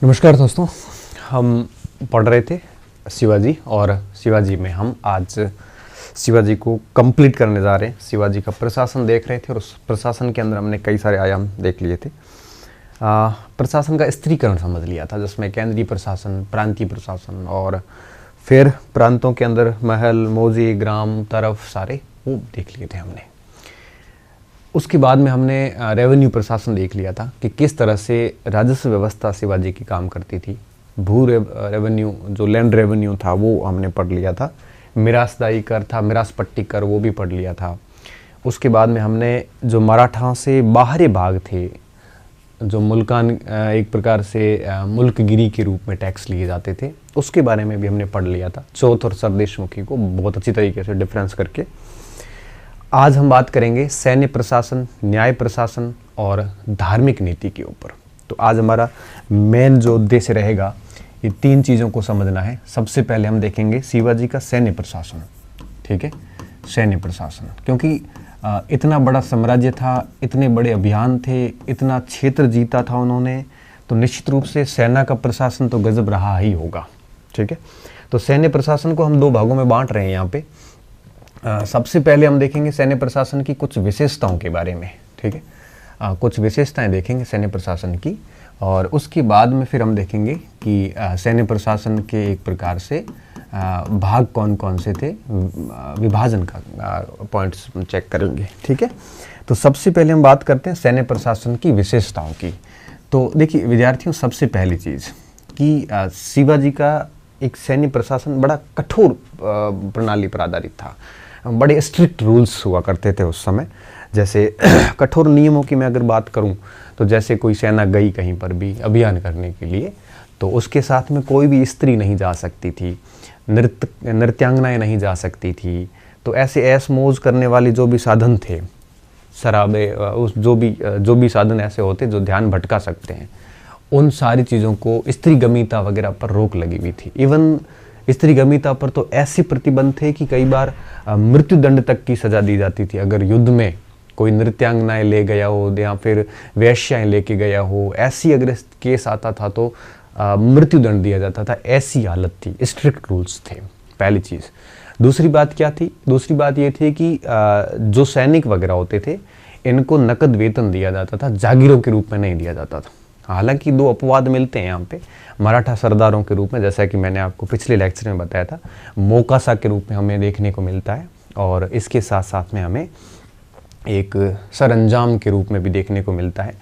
नमस्कार दोस्तों, हम पढ़ रहे थे शिवाजी और शिवाजी में हम आज शिवाजी को कंप्लीट करने जा रहे हैं। शिवाजी का प्रशासन देख रहे थे और उस प्रशासन के अंदर हमने कई सारे आयाम देख लिए थे। प्रशासन का स्त्रीकरण समझ लिया था, जिसमें केंद्रीय प्रशासन, प्रांतीय प्रशासन और फिर प्रांतों के अंदर महल, मौजे, ग्राम, तरफ सारे वो देख लिए थे हमने। उसके बाद में हमने रेवेन्यू प्रशासन देख लिया था कि किस तरह से राजस्व व्यवस्था शिवाजी की काम करती थी। रेवेन्यू जो लैंड रेवेन्यू था वो हमने पढ़ लिया था। मिरासदाई कर था, मिरास पट्टी कर, वो भी पढ़ लिया था। उसके बाद में हमने जो मराठा से बाहरी भाग थे, जो मुल्कान एक प्रकार से मुल्कगिरी के रूप में टैक्स लिए जाते थे, उसके बारे में भी हमने पढ़ लिया था। चौथ और सरदेशमुखी को बहुत अच्छी तरीके से डिफरेंस करके। आज हम बात करेंगे सैन्य प्रशासन, न्याय प्रशासन और धार्मिक नीति के ऊपर। तो आज हमारा मेन जो उद्देश्य रहेगा, ये तीन चीज़ों को समझना है। सबसे पहले हम देखेंगे शिवाजी का सैन्य प्रशासन। ठीक है, सैन्य प्रशासन, क्योंकि इतना बड़ा साम्राज्य था, इतने बड़े अभियान थे, इतना क्षेत्र जीता था उन्होंने, तो निश्चित रूप से सेना का प्रशासन तो गजब रहा ही होगा। ठीक है, तो सैन्य प्रशासन को हम दो भागों में बांट रहे हैं यहाँ पे। सबसे पहले हम देखेंगे सैन्य प्रशासन की कुछ विशेषताओं के बारे में। ठीक है, कुछ विशेषताएं देखेंगे सैन्य प्रशासन की, और उसके बाद में फिर हम देखेंगे कि सैन्य प्रशासन के एक प्रकार से भाग कौन कौन से थे, विभाजन का पॉइंट्स चेक करेंगे। ठीक है, तो सबसे पहले हम बात करते हैं सैन्य प्रशासन की विशेषताओं की। तो देखिए विद्यार्थियों, सबसे पहली चीज़ कि शिवाजी का एक सैन्य प्रशासन बड़ा कठोर प्रणाली पर आधारित था। बड़े स्ट्रिक्ट रूल्स हुआ करते थे उस समय। जैसे कठोर नियमों की मैं अगर बात करूं, तो जैसे कोई सेना गई कहीं पर भी अभियान करने के लिए, तो उसके साथ में कोई भी स्त्री नहीं जा सकती थी, नृत्यांगनाएं नहीं जा सकती थी। तो ऐसे ऐश मौज करने वाले जो भी साधन थे, शराबे, उस जो भी साधन ऐसे होते जो ध्यान भटका सकते हैं, उन सारी चीज़ों को, स्त्री गमिता वगैरह पर रोक लगी हुई थी। इवन स्त्री गमिता पर तो ऐसे प्रतिबंध थे कि कई बार मृत्यु दंड तक की सजा दी जाती थी। अगर युद्ध में कोई नृत्यांगनाएं ले गया हो या फिर वेश्याएं लेके गया हो, ऐसी अगर केस आता था तो मृत्यु दंड दिया जाता था। ऐसी हालत थी, स्ट्रिक्ट रूल्स थे, पहली चीज़। दूसरी बात क्या थी? दूसरी बात ये थी कि जो सैनिक वगैरह होते थे, इनको नकद वेतन दिया जाता था, जागीरों के रूप में नहीं दिया जाता था। हालांकि दो अपवाद मिलते हैं यहाँ पे, मराठा सरदारों के रूप में, जैसा कि मैंने आपको पिछले लेक्चर में बताया था, मोकासा के रूप में हमें देखने को मिलता है, और इसके साथ साथ में हमें एक सरंजाम के रूप में भी देखने को मिलता है।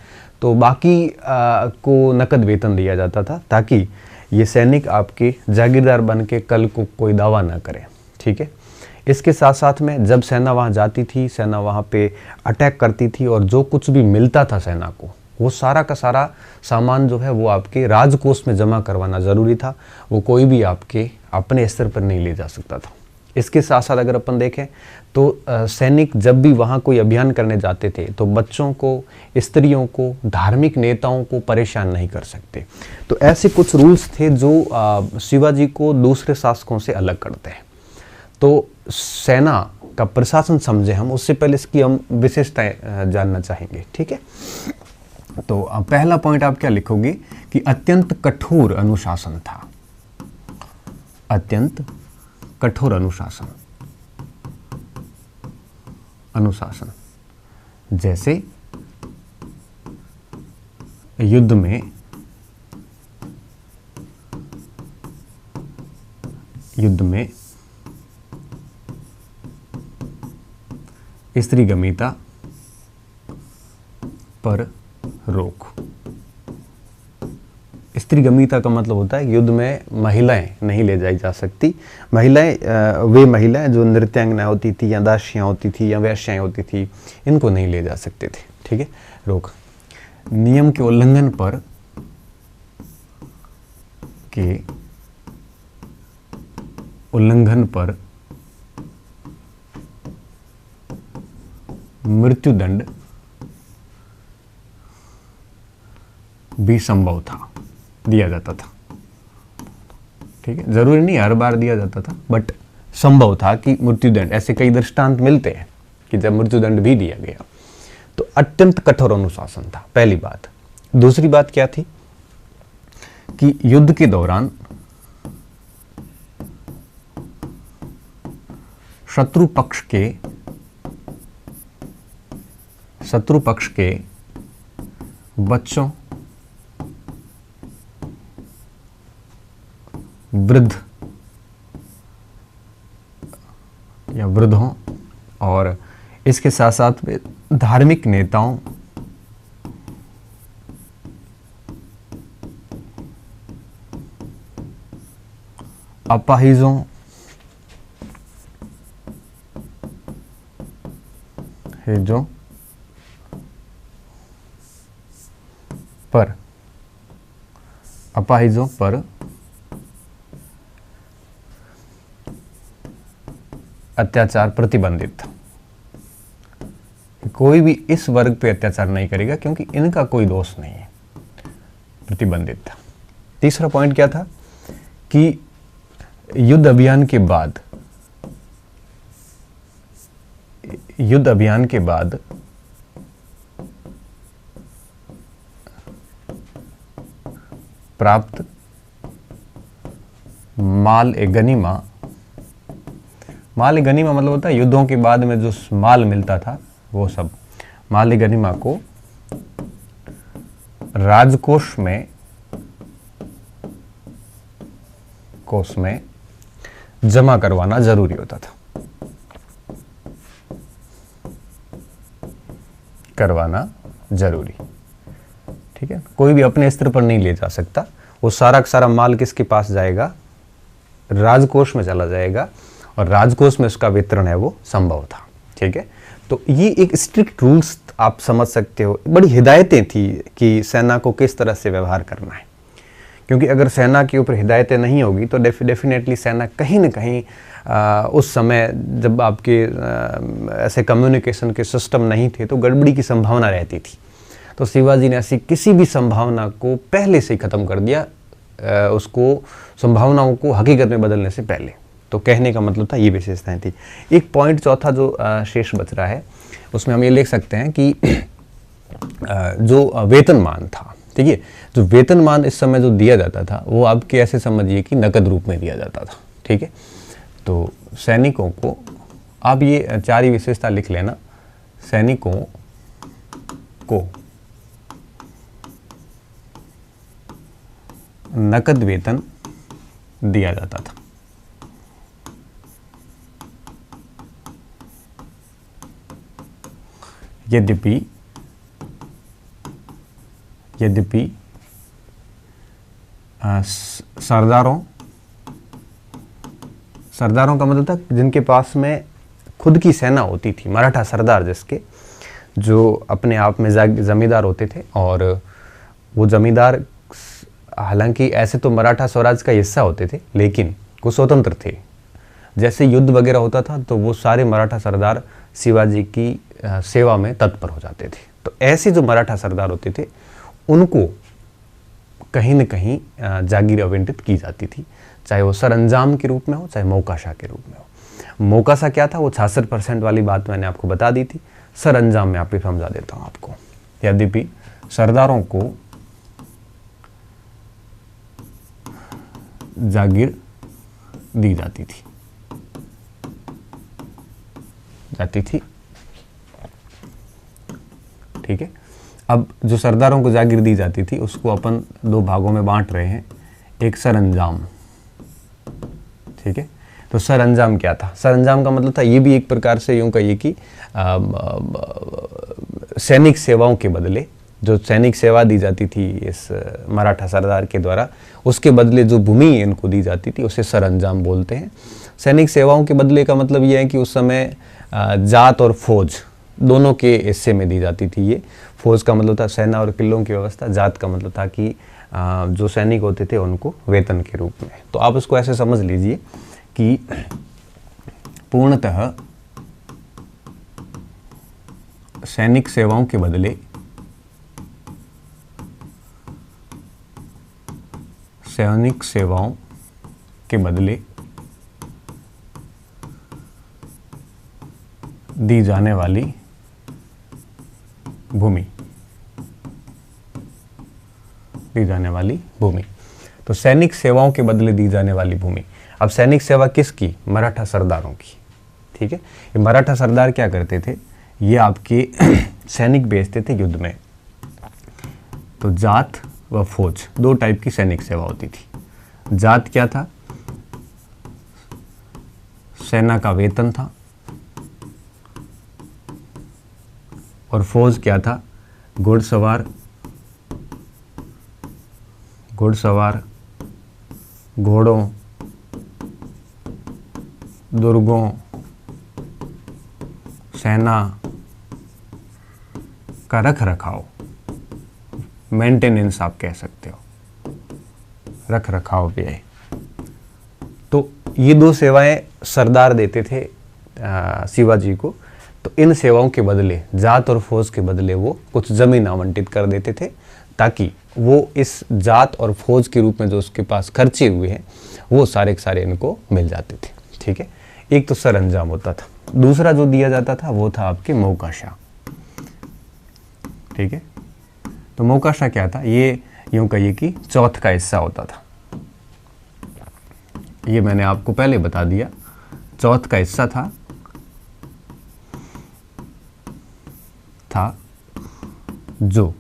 तो बाकी को नकद वेतन दिया जाता था, ताकि ये सैनिक आपके जागीरदार बन के कल को कोई दावा ना करे। ठीक है, इसके साथ साथ में जब सेना वहाँ जाती थी, सेना वहाँ पे अटैक करती थी, और जो कुछ भी मिलता था सेना को, वो सारा का सारा सामान जो है वो आपके राजकोष में जमा करवाना ज़रूरी था। वो कोई भी आपके अपने स्तर पर नहीं ले जा सकता था। इसके साथ साथ अगर अपन देखें तो सैनिक जब भी वहाँ कोई अभियान करने जाते थे, तो बच्चों को, स्त्रियों को, धार्मिक नेताओं को परेशान नहीं कर सकते। तो ऐसे कुछ रूल्स थे जो शिवाजी को दूसरे शासकों से अलग करते हैं। तो सेना का प्रशासन समझे हम, उससे पहले इसकी हम विशेषताएं जानना चाहेंगे। ठीक है, तो पहला पॉइंट आप क्या लिखोगे कि अत्यंत कठोर अनुशासन था। अत्यंत कठोर अनुशासन। जैसे युद्ध में स्त्री गमिता पर रोक। स्त्री गमिता का मतलब होता है युद्ध में महिलाएं नहीं ले जाई जा सकती। महिलाएं, वे महिलाएं जो नृत्यांगना होती थी या दासियां होती थी या वेश्याएं होती थी, इनको नहीं ले जा सकते थे। ठीक है, रोक। नियम के उल्लंघन पर मृत्युदंड भी संभव था, दिया जाता था। ठीक है, जरूरी नहीं हर बार दिया जाता था, बट संभव था कि मृत्युदंड, ऐसे कई दृष्टांत मिलते हैं कि जब मृत्युदंड भी दिया गया। तो अत्यंत कठोर अनुशासन था, पहली बात। दूसरी बात क्या थी कि युद्ध के दौरान शत्रु पक्ष के बच्चों, वृद्ध या वृद्धों और इसके साथ साथ में धार्मिक नेताओं, अपाहिजों, हेजों पर अत्याचार प्रतिबंधित था। कोई भी इस वर्ग पे अत्याचार नहीं करेगा क्योंकि इनका कोई दोष नहीं है, प्रतिबंधित था। तीसरा पॉइंट क्या था कि युद्ध अभियान के बाद प्राप्त माल ए गनीमा मतलब होता है युद्धों के बाद में जो माल मिलता था वो सब माल ए गनीमा को राजकोष में जमा करवाना जरूरी होता था, करवाना जरूरी। ठीक है, कोई भी अपने स्तर पर नहीं ले जा सकता, वो सारा का सारा माल किसके पास जाएगा, राजकोष में चला जाएगा और राजकोष में उसका वितरण है वो संभव था। ठीक है, तो ये एक स्ट्रिक्ट रूल्स आप समझ सकते हो, बड़ी हिदायतें थी कि सेना को किस तरह से व्यवहार करना है। क्योंकि अगर सेना के ऊपर हिदायतें नहीं होगी तो डेफिनेटली सेना कहीं ना कहीं उस समय जब आपके ऐसे कम्युनिकेशन के सिस्टम नहीं थे तो गड़बड़ी की संभावना रहती थी। तो शिवाजी ने ऐसी किसी भी संभावना को पहले से ही ख़त्म कर दिया, उसको संभावनाओं को हकीकत में बदलने से पहले। तो कहने का मतलब था ये विशेषताएं थी। एक पॉइंट चौथा जो शेष बच रहा है उसमें हम ये लिख सकते हैं कि जो वेतनमान था, ठीक है, जो वेतनमान इस समय जो दिया जाता था वो आपके ऐसे समझिए कि नकद रूप में दिया जाता था। ठीक है, तो सैनिकों को आप ये चार ही विशेषता लिख लेना, सैनिकों को नकद वेतन दिया जाता था। यद्यपि सरदारों का मतलब था जिनके पास में खुद की सेना होती थी, मराठा सरदार जिसके, जो अपने आप में जमींदार होते थे। और वो जमींदार हालांकि ऐसे तो मराठा स्वराज का हिस्सा होते थे लेकिन वो स्वतंत्र थे। जैसे युद्ध वगैरह होता था तो वो सारे मराठा सरदार शिवाजी की सेवा में तत्पर हो जाते थे। तो ऐसे जो मराठा सरदार होते थे उनको कहीं न कहीं जागीर आवंटित की जाती थी, चाहे वो सरंजाम के रूप में हो चाहे मौकाशा के रूप में हो। मौकाशा क्या था, वो 66% वाली बात मैंने आपको बता दी थी। सरंजाम में आप समझा देता हूँ आपको। यद्यपि सरदारों को जागीर दी जाती थी ठीक है। अब जो सरदारों को जागीर दी जाती थी उसको अपन दो भागों में बांट रहे हैं, एक सरंजाम। ठीक है, तो सरंजाम क्या था? सरंजाम का मतलब था, ये भी एक प्रकार से यूं कहिए कि सैनिक सेवाओं के बदले जो सैनिक सेवा दी जाती थी इस मराठा सरदार के द्वारा, उसके बदले जो भूमि इनको दी जाती थी उसे सरंजाम बोलते हैं। सैनिक सेवाओं के बदले का मतलब ये है कि उस समय जात और फौज दोनों के हिस्से में दी जाती थी। ये फौज का मतलब था सेना और किलों की व्यवस्था, जात का मतलब था कि जो सैनिक होते थे उनको वेतन के रूप में। तो आप उसको ऐसे समझ लीजिए कि पूर्णतः सैनिक सेवाओं के बदले दी जाने वाली भूमि तो सैनिक सेवाओं के बदले दी जाने वाली भूमि। अब सैनिक सेवा किसकी? मराठा सरदारों की। ठीक है, ये मराठा सरदार क्या करते थे, ये आपके सैनिक भेजते थे युद्ध में। तो जात व फौज, दो टाइप की सैनिक सेवा होती थी। जात क्या था? सेना का वेतन था, और फौज क्या था? घुड़सवार, घोड़ों, दुर्गों, सेना का रख रखाव, मेंटेनेंस आप कह सकते हो, रख रखाव व्यय। तो ये दो सेवाएं सरदार देते थे शिवाजी को। तो इन सेवाओं के बदले, जात और फौज के बदले, वो कुछ जमीन आवंटित कर देते थे, ताकि वो इस जात और फौज के रूप में जो उसके पास खर्चे हुए हैं वो सारे के सारे इनको मिल जाते थे। ठीक है, एक तो सरंजाम होता था। दूसरा जो दिया जाता था वो था आपके मौकाशा। ठीक है, तो मौकाशा क्या था? ये यूं कहिए कि चौथ का हिस्सा होता था। ये मैंने आपको पहले बता दिया, चौथ का हिस्सा था जो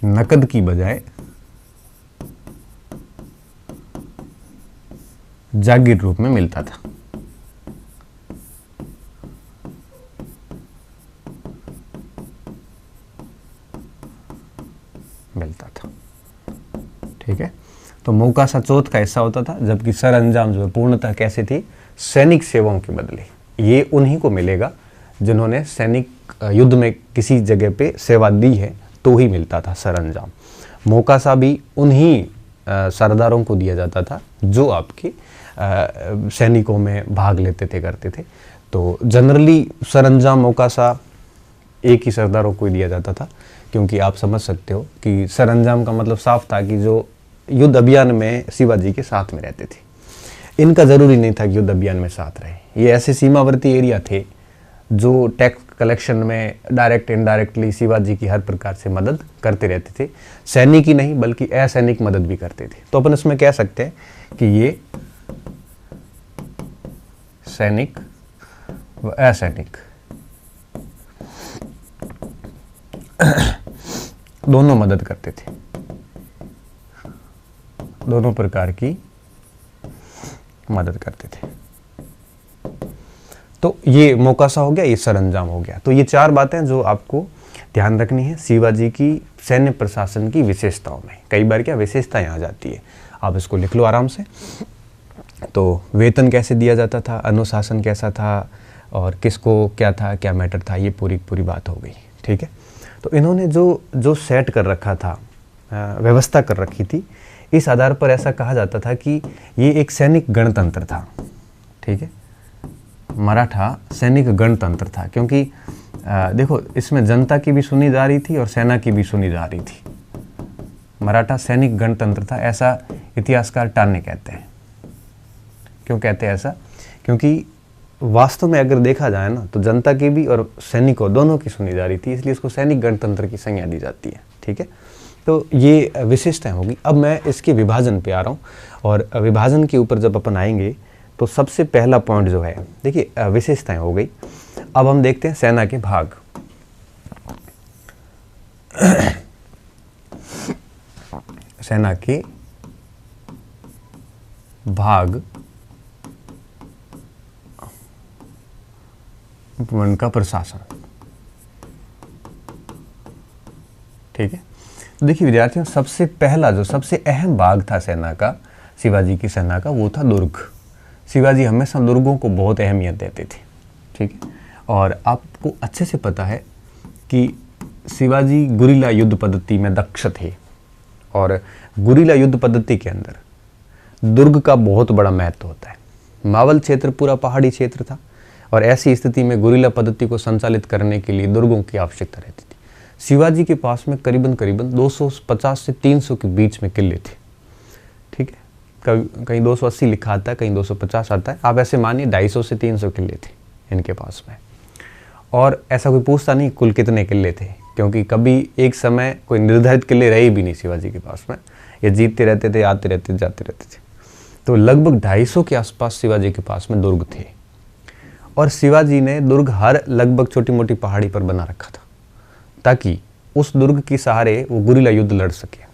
नकद की बजाय जागीर रूप में मिलता था। ठीक है, तो मौकासा चौथ का हिस्सा होता था, जबकि सरअंजाम जो है पूर्णतः कैसे थी? सैनिक सेवाओं के बदले। ये उन्हीं को मिलेगा जिन्होंने सैनिक युद्ध में किसी जगह पे सेवा दी है, तो ही मिलता था सरअंजाम। मौकासा भी उन्हीं सरदारों को दिया जाता था जो आपके सैनिकों में भाग लेते थे, करते थे। तो जनरली सरअंजाम, मौकासा एक ही सरदारों को ही दिया जाता था, क्योंकि आप समझ सकते हो कि सरअंजाम का मतलब साफ था कि जो युद्ध अभियान में शिवाजी के साथ में रहते थे। इनका जरूरी नहीं था कि युद्ध अभियान में साथ रहे। ये ऐसे सीमावर्ती एरिया थे जो टैक्स कलेक्शन में डायरेक्ट इनडायरेक्टली शिवाजी की हर प्रकार से मदद करते रहते थे। सैनिक ही नहीं बल्कि असैनिक मदद भी करते थे। तो अपन इसमें कह सकते हैं कि ये सैनिक व असैनिक दोनों मदद करते थे, दोनों प्रकार की मदद करते थे। तो ये मौकासा हो गया, ये सरअंजाम हो गया। तो ये चार बातें जो आपको ध्यान रखनी है शिवाजी की सैन्य प्रशासन की विशेषताओं में। कई बार क्या विशेषताएं आ जाती है, आप इसको लिख लो आराम से। तो वेतन कैसे दिया जाता था, अनुशासन कैसा था, और किसको क्या था, क्या मैटर था, ये पूरी बात हो गई। ठीक है, तो इन्होंने जो सेट कर रखा था, व्यवस्था कर रखी थी, इस आधार पर ऐसा कहा जाता था कि ये एक सैनिक गणतंत्र था। ठीक है, मराठा सैनिक गणतंत्र था, क्योंकि देखो इसमें जनता की भी सुनी जा रही थी और सेना की भी सुनी जा रही थी। मराठा सैनिक गणतंत्र था, ऐसा इतिहासकार टाने कहते हैं। क्यों कहते हैं ऐसा? क्योंकि वास्तव में अगर देखा जाए ना, तो जनता की भी और सैनिकों दोनों की सुनी जा रही थी, इसलिए इसको सैनिक गणतंत्र की संज्ञा दी जाती है। ठीक है, तो ये विशेषताएं होगी। अब मैं इसके विभाजन पे आ रहा हूँ, और विभाजन के ऊपर जब अपन आएंगे तो सबसे पहला पॉइंट जो है, देखिए विशेषताएं हो गई। अब हम देखते हैं सेना के भाग। सेना के भाग, उनका प्रशासन। ठीक है, तो देखिए विद्यार्थियों, सबसे पहला जो सबसे अहम भाग था सेना का, शिवाजी की सेना का, वो था दुर्ग। शिवाजी हमेशा दुर्गों को बहुत अहमियत देते थे। ठीक है, और आपको अच्छे से पता है कि शिवाजी गुरिल्ला युद्ध पद्धति में दक्ष थे, और गुरिल्ला युद्ध पद्धति के अंदर दुर्ग का बहुत बड़ा महत्व होता है। मावल क्षेत्र पूरा पहाड़ी क्षेत्र था, और ऐसी स्थिति में गुरिल्ला पद्धति को संचालित करने के लिए दुर्गों की आवश्यकता रहती थी। शिवाजी के पास में करीबन 250 से 300 के बीच में किले थे। ठीक है, कहीं 280 लिखा आता है, कहीं 250 आता है। आप ऐसे मानिए 250 से 300 किले थे इनके पास में। और ऐसा कोई पूछता नहीं कुल कितने किले थे, क्योंकि कभी एक समय कोई निर्धारित किले रहे भी नहीं शिवाजी के पास में, ये जीतते रहते थे, आते रहते जाते रहते थे। तो लगभग 250 के आसपास शिवाजी के पास में दुर्ग थे, और शिवाजी ने दुर्ग हर लगभग छोटी मोटी पहाड़ी पर बना रखा था ताकि उस दुर्ग के सहारे वो गुरिल्ला युद्ध लड़ सके।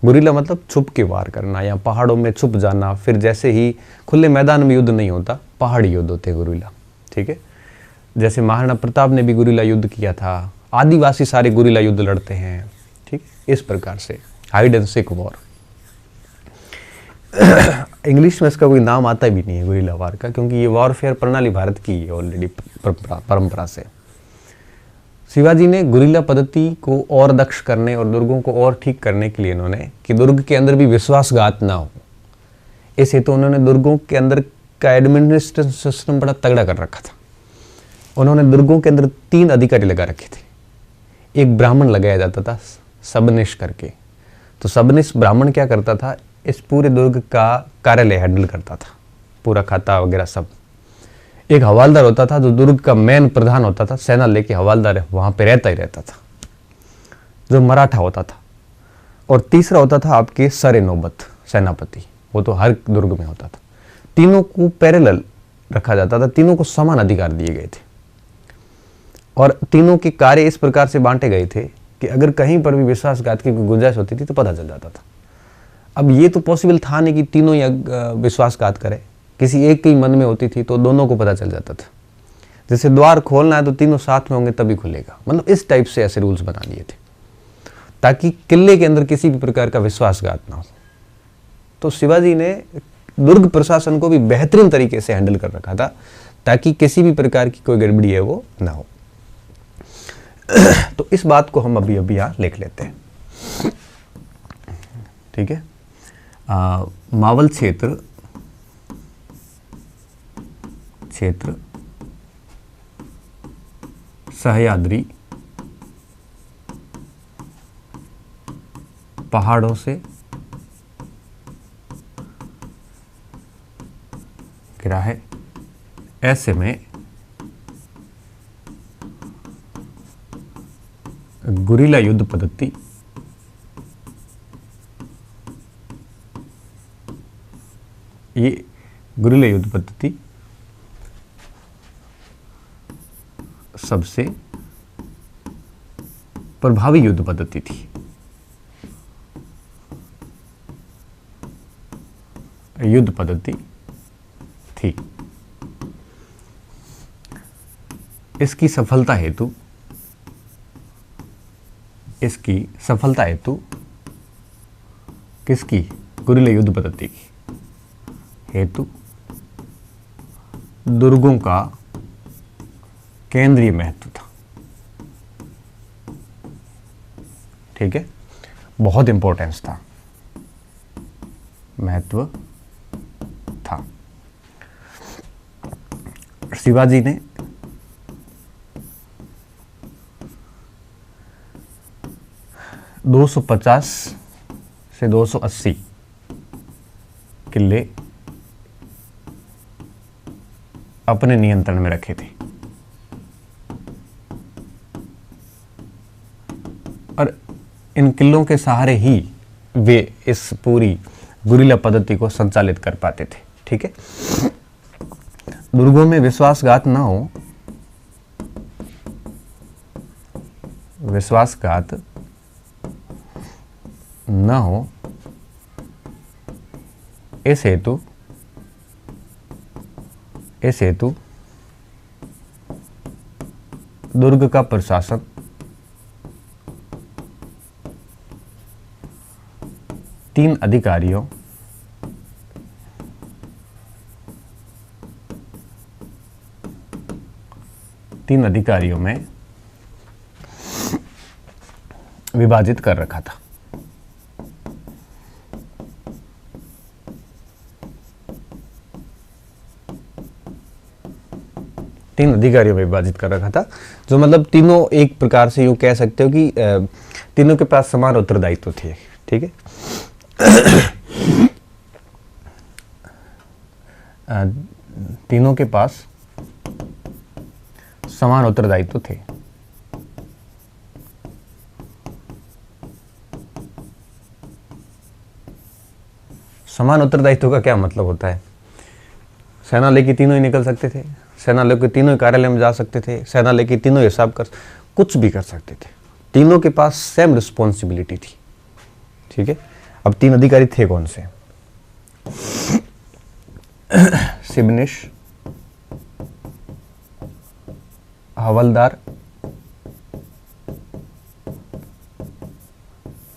गुरिल्ला मतलब छुप के वार करना या पहाड़ों में छुप जाना, फिर जैसे ही खुले मैदान में युद्ध नहीं होता, पहाड़ी युद्ध होते गुरिल्ला, ठीक है। जैसे महाराणा प्रताप ने भी गुरिल्ला युद्ध किया था, आदिवासी सारे गुरिल्ला युद्ध लड़ते हैं, ठीक। इस प्रकार से hide and seek war, English में इसका कोई नाम आता भी नहीं है गुरिल्ला वार का, क्योंकि ये वॉरफेयर प्रणाली भारत की है ऑलरेडी परंपरा से। शिवाजी ने गुरिल्ला पद्धति को और दक्ष करने और दुर्गों को और ठीक करने के लिए इन्होंने कि दुर्ग के अंदर भी विश्वासघात ना हो, इस हेतु उन्होंने दुर्गों के अंदर का एडमिनिस्ट्रेशन सिस्टम बड़ा तगड़ा कर रखा था। उन्होंने दुर्गों के अंदर 3 अधिकारी लगा रखे थे। एक ब्राह्मण लगाया जाता था सबनिश करके। तो सबनिश ब्राह्मण क्या करता था, इस पूरे दुर्ग का कार्यालय हैंडल करता था, पूरा खाता वगैरह सब। एक हवालदार होता था जो दुर्ग का मेन प्रधान होता था, सेना लेके हवालदार वहां पे रहता ही रहता था, जो मराठा होता था। और तीसरा होता था आपके सरे नौबत सेनापति, वो तो हर दुर्ग में होता था। तीनों को पैरेलल रखा जाता था, तीनों को समान अधिकार दिए गए थे, और तीनों के कार्य इस प्रकार से बांटे गए थे कि अगर कहीं पर भी विश्वासघात की गुंजाइश होती थी तो पता चल जाता था। अब ये तो पॉसिबल था नहीं कि तीनों ही विश्वासघात करे, किसी एक के ही मन में होती थी तो दोनों को पता चल जाता था। जैसे द्वार खोलना है तो तीनों साथ में होंगे तभी खुलेगा, मतलब इस टाइप से ऐसे रूल्स बना लिए थे ताकि किले के अंदर किसी भी प्रकार का विश्वासघात ना हो। तो शिवाजी ने दुर्ग प्रशासन को भी बेहतरीन तरीके से हैंडल कर रखा था ताकि किसी भी प्रकार की कोई गड़बड़ी है वो ना हो। तो इस बात को हम अभी यहां लिख लेते हैं, ठीक है। मावल क्षेत्र सह्याद्री पहाड़ों से घिरा है। ऐसे में गुरिल्ला युद्ध पद्धति गुरिल्ला युद्ध पद्धति सबसे प्रभावी युद्ध पद्धति थी। इसकी सफलता हेतु किसकी, गुरिल्ला युद्ध पद्धति की हेतु दुर्गों का केंद्रीय महत्व था, ठीक है। बहुत इंपॉर्टेंस था, महत्व था। शिवाजी ने (250 से 280 किले अपने नियंत्रण में रखे थे, और इन किलों के सहारे ही वे इस पूरी गुरिल्ला पद्धति को संचालित कर पाते थे, ठीक है। दुर्गों में विश्वासघात न हो इस हेतु दुर्ग का प्रशासन तीन अधिकारियों में विभाजित कर रखा था। जो मतलब तीनों एक प्रकार से यूं कह सकते हो कि तीनों के पास समान उत्तरदायित्व थे, ठीक है। तीनों के पास समान उत्तरदायित्व थे। समान उत्तरदायित्व का क्या मतलब होता है? सेना लेके तीनों ही निकल सकते थे, सेना लेके तीनों ही कार्यालय में जा सकते थे, सेना लेके तीनों हिसाब कर कुछ भी कर सकते थे, तीनों के पास सेम रिस्पॉन्सिबिलिटी थी। ठीक है, अब 3 अधिकारी थे कौन से? सिबनिश, हवलदार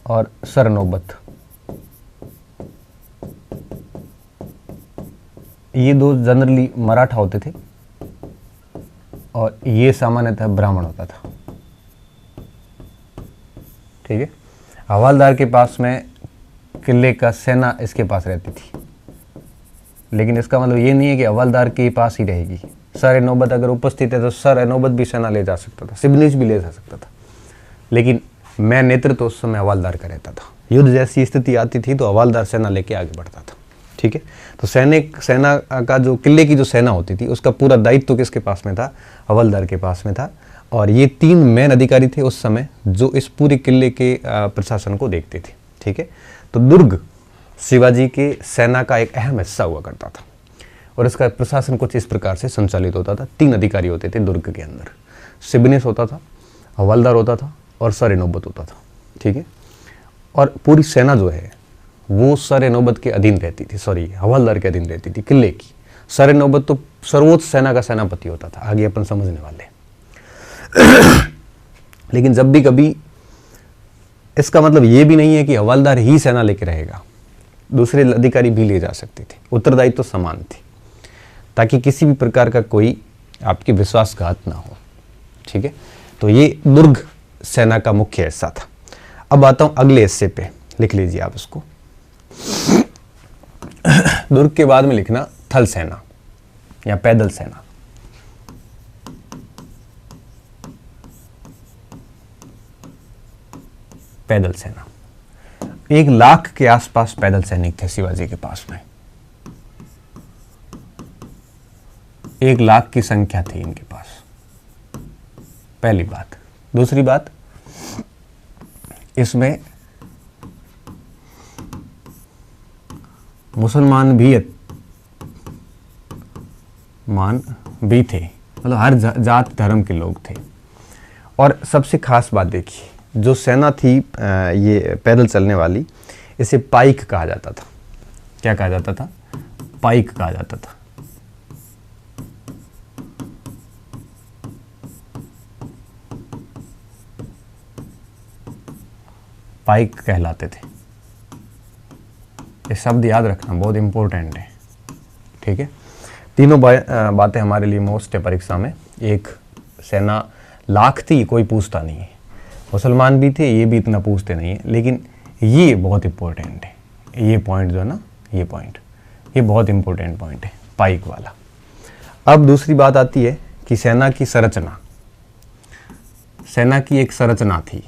और सरनौबत। ये 2 जनरली मराठा होते थे और ये सामान्यतः ब्राह्मण होता था। ठीक है, हवलदार के पास में किले का सेना इसके पास रहती थी, लेकिन इसका मतलब ये नहीं है कि हवलदार के पास ही रहेगी। सर नौबत अगर उपस्थित है तो सर नौबत भी सेना ले जा सकता था, सिबनिश भी ले जा सकता था, लेकिन मैं नेतृत्व उस समय हवलदार का रहता था। युद्ध जैसी स्थिति आती थी तो हवलदार सेना लेके आगे बढ़ता था। ठीक है, तो सेना का जो किले की जो सेना होती थी उसका पूरा दायित्व किसके पास में था? हवलदार के पास में था। और ये 3 मेन अधिकारी थे उस समय जो इस पूरे किले के प्रशासन को देखते थे। ठीक है, तो दुर्ग शिवाजी के सेना का एक अहम हिस्सा हुआ करता था और इसका प्रशासन कुछ इस प्रकार से संचालित होता था। 3 अधिकारी होते थे दुर्ग के अंदर, सिबनिश होता था, हवलदार होता था और सर नौबत होता था। ठीक है, और पूरी सेना जो है वो सर नौबत के अधीन रहती थी, हवलदार के अधीन रहती थी किले की। सर नौबत तो सर्वोच्च सेना का सेनापति होता था, आगे अपन समझने वाले। लेकिन जब भी कभी, इसका मतलब ये भी नहीं है कि हवलदार ही सेना लेके रहेगा, दूसरे अधिकारी भी ले जा सकते थे, उत्तरदायित्व तो समान थी, ताकि किसी भी प्रकार का कोई आपके विश्वासघात ना हो। ठीक है, तो ये दुर्ग सेना का मुख्य हिस्सा था। अब आता हूं अगले हिस्से पे, लिख लीजिए आप इसको। दुर्ग के बाद में लिखना थल सेना या पैदल सेना। पैदल सेना 1 लाख के आसपास पैदल सैनिक थे शिवाजी के पास में। 1 लाख की संख्या थी इनके पास, पहली बात। दूसरी बात, इसमें मुसलमान भी थे, मतलब हर जात धर्म के लोग थे। और सबसे खास बात देखिए, जो सेना थी ये पैदल चलने वाली, इसे पाइक कहा जाता था। क्या कहा जाता था? पाइक कहा जाता था। पाइक कहलाते थे। ये शब्द याद रखना, बहुत इंपॉर्टेंट है। ठीक है, तीनों बातें हमारे लिए मोस्ट है परीक्षा में। एक, सेना लाख थी, कोई पूछता नहीं है। मुसलमान भी थे, ये भी इतना पूछते नहीं है, लेकिन ये बहुत इंपॉर्टेंट है। ये पॉइंट जो है ना, ये पॉइंट, ये बहुत इंपॉर्टेंट पॉइंट है, पाइक वाला। अब दूसरी बात आती है कि सेना की संरचना। सेना की एक संरचना थी।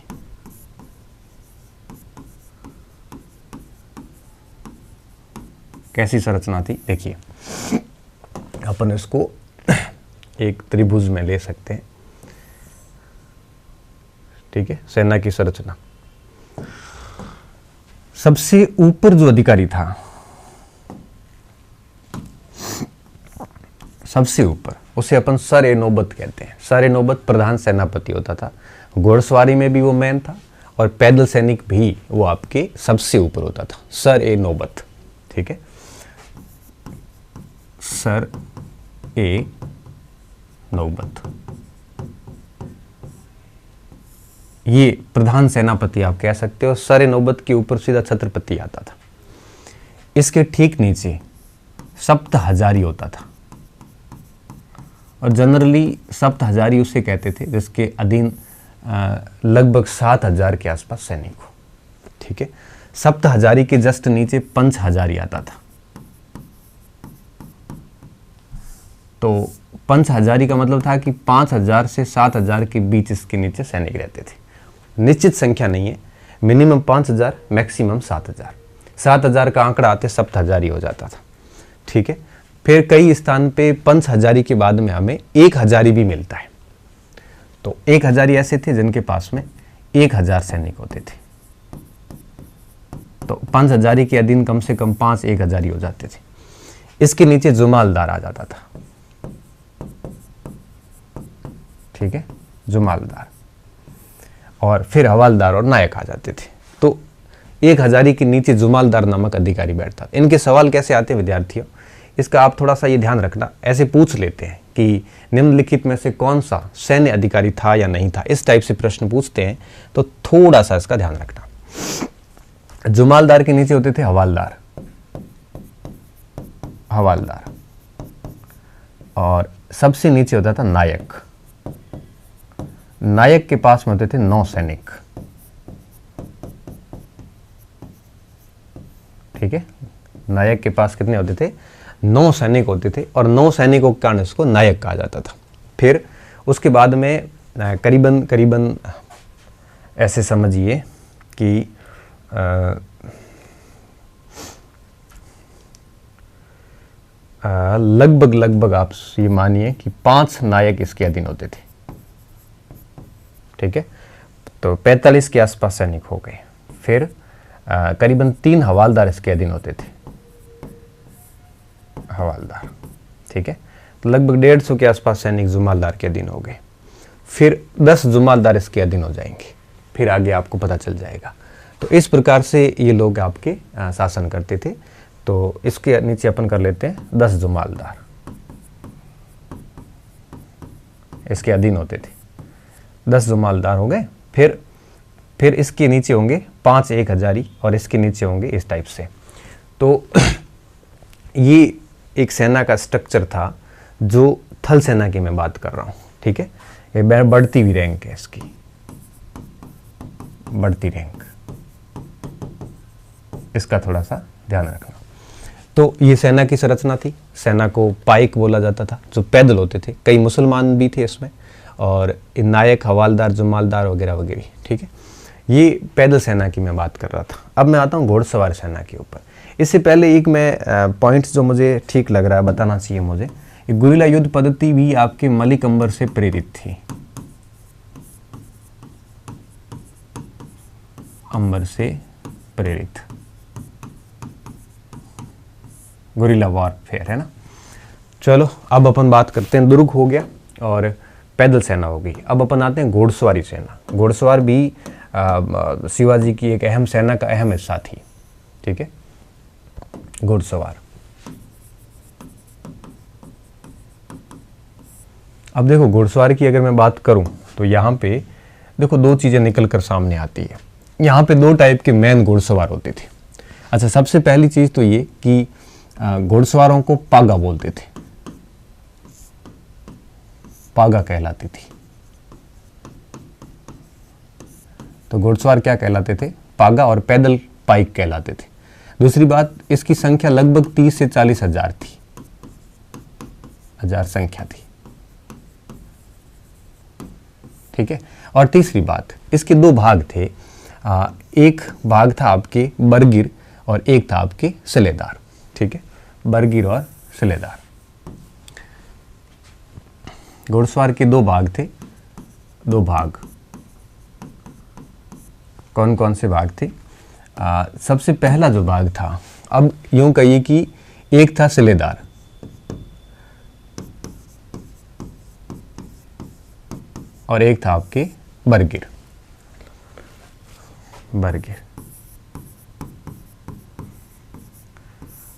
कैसी संरचना थी? देखिए, अपन इसको एक त्रिभुज में ले सकते हैं। ठीक है, सेना की संरचना। सबसे ऊपर जो अधिकारी था, सबसे ऊपर, उसे अपन सर नौबत कहते हैं। सर नौबत प्रधान सेनापति होता था। घोड़सवारी में भी वो मैन था और पैदल सैनिक भी वो आपके सबसे ऊपर होता था, सर नौबत। ठीक है, सर नौबत, ये प्रधान सेनापति आप कह सकते हो। सर नौबत के ऊपर सीधा छत्रपति आता था। इसके ठीक नीचे सप्त हजारी होता था, और जनरली सप्त हजारी उसे कहते थे जिसके अधीन लगभग 7000 के आसपास सैनिक हो। ठीक है, सप्त हजारी के जस्ट नीचे पंच हजारी आता था। तो पंच हजारी का मतलब था कि 5000 से 7000 के बीच इसके नीचे सैनिक रहते थे। निश्चित संख्या नहीं है, मिनिमम 5000, मैक्सिमम 7000। 7000 का आंकड़ा आते सप्त हजारी हो जाता था। ठीक है, फिर कई स्थान पे पंच हजारी के बाद में हमें 1 हजारी भी मिलता है। तो 1 हजारी ऐसे थे जिनके पास में 1000 सैनिक होते थे। तो 5 हजारी के अधीन कम से कम 5 एक हजारी हो जाते थे। इसके नीचे जुमालदार आ जाता था, ठीक है, जुमालदार, और फिर हवालदार और नायक आ जाते थे। तो 1 हजारी के नीचे जुमालदार नामक अधिकारी बैठता। इनके सवाल कैसे आते हैं विद्यार्थियों, इसका आप थोड़ा सा ये ध्यान रखना। ऐसे पूछ लेते हैं कि निम्नलिखित में से कौन सा सैन्य अधिकारी था या नहीं था, इस टाइप से प्रश्न पूछते हैं, तो थोड़ा सा इसका ध्यान रखना। जुमालदार के नीचे होते थे हवालदार, हवालदार, और सबसे नीचे होता था नायक। नायक के पास में होते थे 9 सैनिक, ठीक है। नायक के पास कितने होते थे? 9 सैनिक होते थे, और 9 सैनिकों के कारण उसको नायक कहा जाता था। फिर उसके बाद में करीबन करीबन ऐसे समझिए कि लगभग लगभग आप ये मानिए कि 5 नायक इसके अधीन होते थे, ठीक है। तो 45 के आसपास सैनिक हो गए। फिर करीबन 3 हवालदार इसके अधीन होते थे, हवालदार, ठीक है। तो लगभग 150 के आसपास सैनिक जुमालदार के अधीन हो गए। फिर 10 जुमालदार इसके अधीन हो जाएंगे, फिर आगे आपको पता चल जाएगा। तो इस प्रकार से ये लोग आपके शासन करते थे। तो इसके नीचे अपन कर लेते हैं 10 जुमालदार इसके अधीन होते थे, 10 जुमालदार हो गए। फिर इसके नीचे होंगे 5 एक हजारी, और इसके नीचे होंगे इस टाइप से। तो ये एक सेना का स्ट्रक्चर था, जो थल सेना की मैं बात कर रहा हूँ, ठीक है। ये बढ़ती हुई रैंक है इसकी, बढ़ती रैंक, इसका थोड़ा सा ध्यान रखना। तो ये सेना की संरचना थी। सेना को पाइक बोला जाता था, जो पैदल होते थे। कई मुसलमान भी थे इसमें, और नायक, हवालदार, जुमालदार वगैरह वगैरह, ठीक है। ये पैदल सेना की मैं बात कर रहा था। अब मैं आता हूँ घोड़सवार सेना के ऊपर। इससे पहले एक मैं पॉइंट्स जो मुझे ठीक लग रहा है बताना चाहिए मुझे। गुरिल्ला युद्ध पद्धति भी आपके मलिक अंबर से प्रेरित थी, अंबर से प्रेरित गुरिल्ला वॉरफेयर, है ना। चलो अब अपन बात करते हैं, दुर्ग हो गया और पैदल सेना हो गई। अब अपन आते हैं घोड़सवारी सेना। घोड़सवार भी शिवाजी की एक अहम सेना का अहम हिस्सा थी, ठीक है, घोड़सवार। अब देखो घोड़सवार की अगर मैं बात करूं तो यहाँ पे देखो 2 चीज़ें निकल कर सामने आती है। यहाँ पे 2 टाइप के मेन घोड़सवार होते थे। अच्छा, सबसे पहली चीज़ तो ये कि घोड़सवारों को पागा बोलते थे, पागा कहलाती थी। तो घोड़सवार क्या कहलाते थे? पागा, और पैदल पाइक कहलाते थे। दूसरी बात, इसकी संख्या लगभग 30 से 40 हजार थी, हजार संख्या थी, ठीक है। और तीसरी बात, इसके 2 भाग थे। एक भाग था आपके बरगिर और एक था आपके सिलेदार, ठीक है, बरगिर और सिलेदार। घोड़सवार के 2 भाग थे। 2 भाग कौन कौन से भाग थे? सबसे पहला जो भाग था, अब यूं कहिए कि एक था सिलेदार, और एक था आपके बरगिर, बरगिर।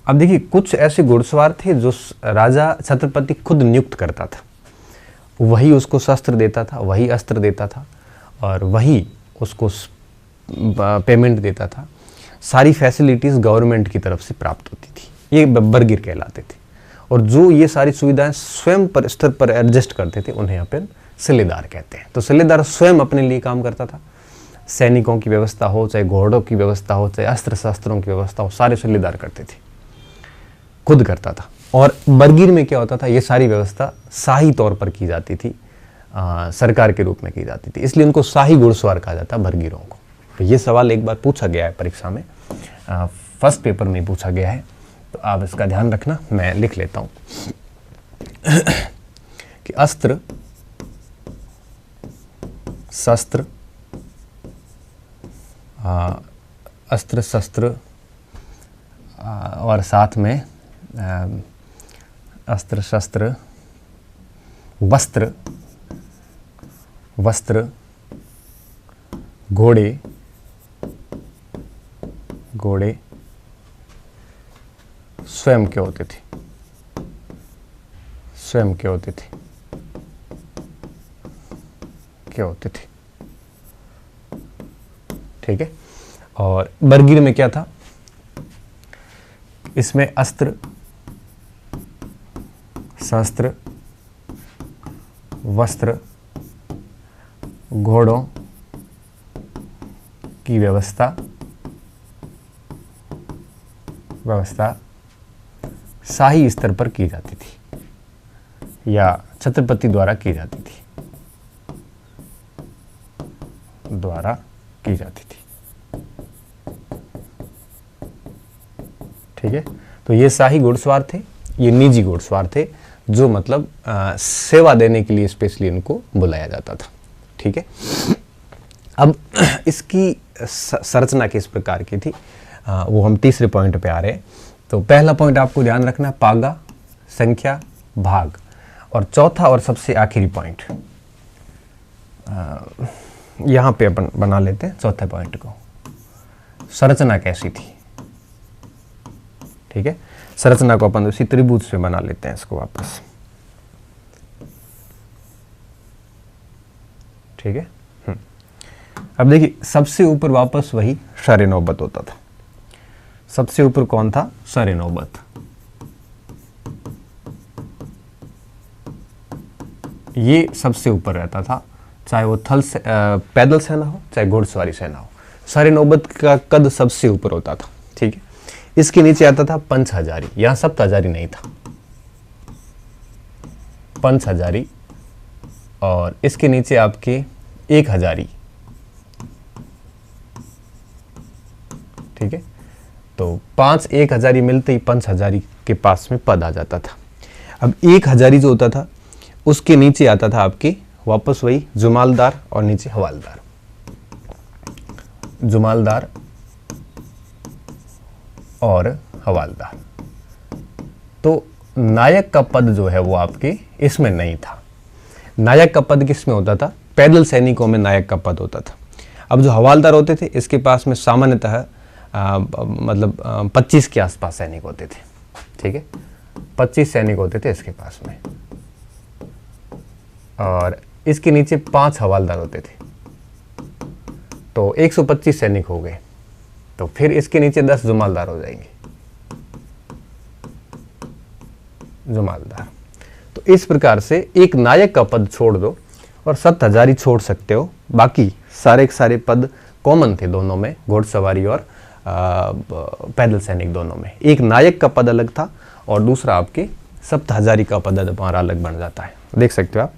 अब देखिए, कुछ ऐसे घुड़सवार थे जो राजा छत्रपति खुद नियुक्त करता था, वही उसको शस्त्र देता था, वही अस्त्र देता था, और वही उसको पेमेंट देता था। सारी फैसिलिटीज़ गवर्नमेंट की तरफ से प्राप्त होती थी। ये बरगिर कहलाते थे। और जो ये सारी सुविधाएं स्वयं पर स्तर पर एडजस्ट करते थे, उन्हें अपन सिलेदार कहते हैं। तो सिलेदार स्वयं अपने लिए काम करता था। सैनिकों की व्यवस्था हो, चाहे घोड़ों की व्यवस्था हो, चाहे अस्त्र शस्त्रों की व्यवस्था हो, सारे सिलेदार करते थे, खुद करता था। और बरगिर में क्या होता था, ये सारी व्यवस्था शाही तौर पर की जाती थी, सरकार के रूप में की जाती थी, इसलिए उनको शाही घुड़सवार कहा जाता है, बरगिरों को। तो ये सवाल एक बार पूछा गया है परीक्षा में, फर्स्ट पेपर में पूछा गया है, तो आप इसका ध्यान रखना। मैं लिख लेता हूँ कि अस्त्र शस्त्र अस्त्र शस्त्र और साथ में अस्त्र शस्त्र वस्त्र वस्त्र घोड़े घोड़े स्वयं के होते थे, स्वयं के होते थे, क्या होते थे। ठीक है। और बरगीर में क्या था, इसमें अस्त्र शस्त्र वस्त्र घोड़ों की व्यवस्था शाही स्तर पर की जाती थी या छत्रपति द्वारा की जाती थी, ठीक है। तो ये शाही घुड़सवार थे, ये निजी घुड़सवार थे, जो मतलब सेवा देने के लिए स्पेशली इनको बुलाया जाता था। ठीक है। अब इसकी संरचना किस प्रकार की थी, वो हम तीसरे पॉइंट पे आ रहे हैं। तो पहला पॉइंट आपको ध्यान रखना है पागा, संख्या, भाग। और चौथा और सबसे आखिरी पॉइंट यहां पे अपन बना लेते हैं चौथे पॉइंट को, संरचना कैसी थी। ठीक है। संरचना को अपन उसी त्रिभुज से बना लेते हैं इसको वापस। ठीक है। अब देखिए, सबसे ऊपर वापस वही शर नौबत होता था। सबसे ऊपर कौन था, शर नौबत। ये सबसे ऊपर रहता था, चाहे वो पैदल सेना हो चाहे घुड़सवारी सेना हो। शर नौबत का कद सबसे ऊपर होता था। ठीक है। इसके नीचे आता था पंच हजारी, यहां सप्त हजारी नहीं था, पंच हजारी। और इसके नीचे आपके 1000। ठीक है। तो 5-1000 मिलते ही पंच हजारी के पास में पद आ जाता था। अब 1000 जो होता था उसके नीचे आता था आपके वापस वही जुमालदार और नीचे हवालदार। जुमालदार और हवालदार। तो नायक का पद जो है वो आपके इसमें नहीं था। नायक का पद किसमें होता था, पैदल सैनिकों में नायक का पद होता था। अब जो हवालदार होते थे इसके पास में सामान्यतः मतलब 25 के आसपास सैनिक होते थे। ठीक है। 25 सैनिक होते थे इसके पास में, और इसके नीचे 5 हवालदार होते थे, तो 125 सैनिक हो गए। तो फिर इसके नीचे 10 जुमालदार हो जाएंगे, जुमालदार। तो इस प्रकार से एक नायक का पद छोड़ दो और 7,000 छोड़ सकते हो, बाकी सारे के सारे पद कॉमन थे दोनों में, घोड़सवारी और पैदल सैनिक दोनों में। एक नायक का पद अलग था और दूसरा आपके 7,000 का पद हमारा अलग बन जाता है। देख सकते हो आप।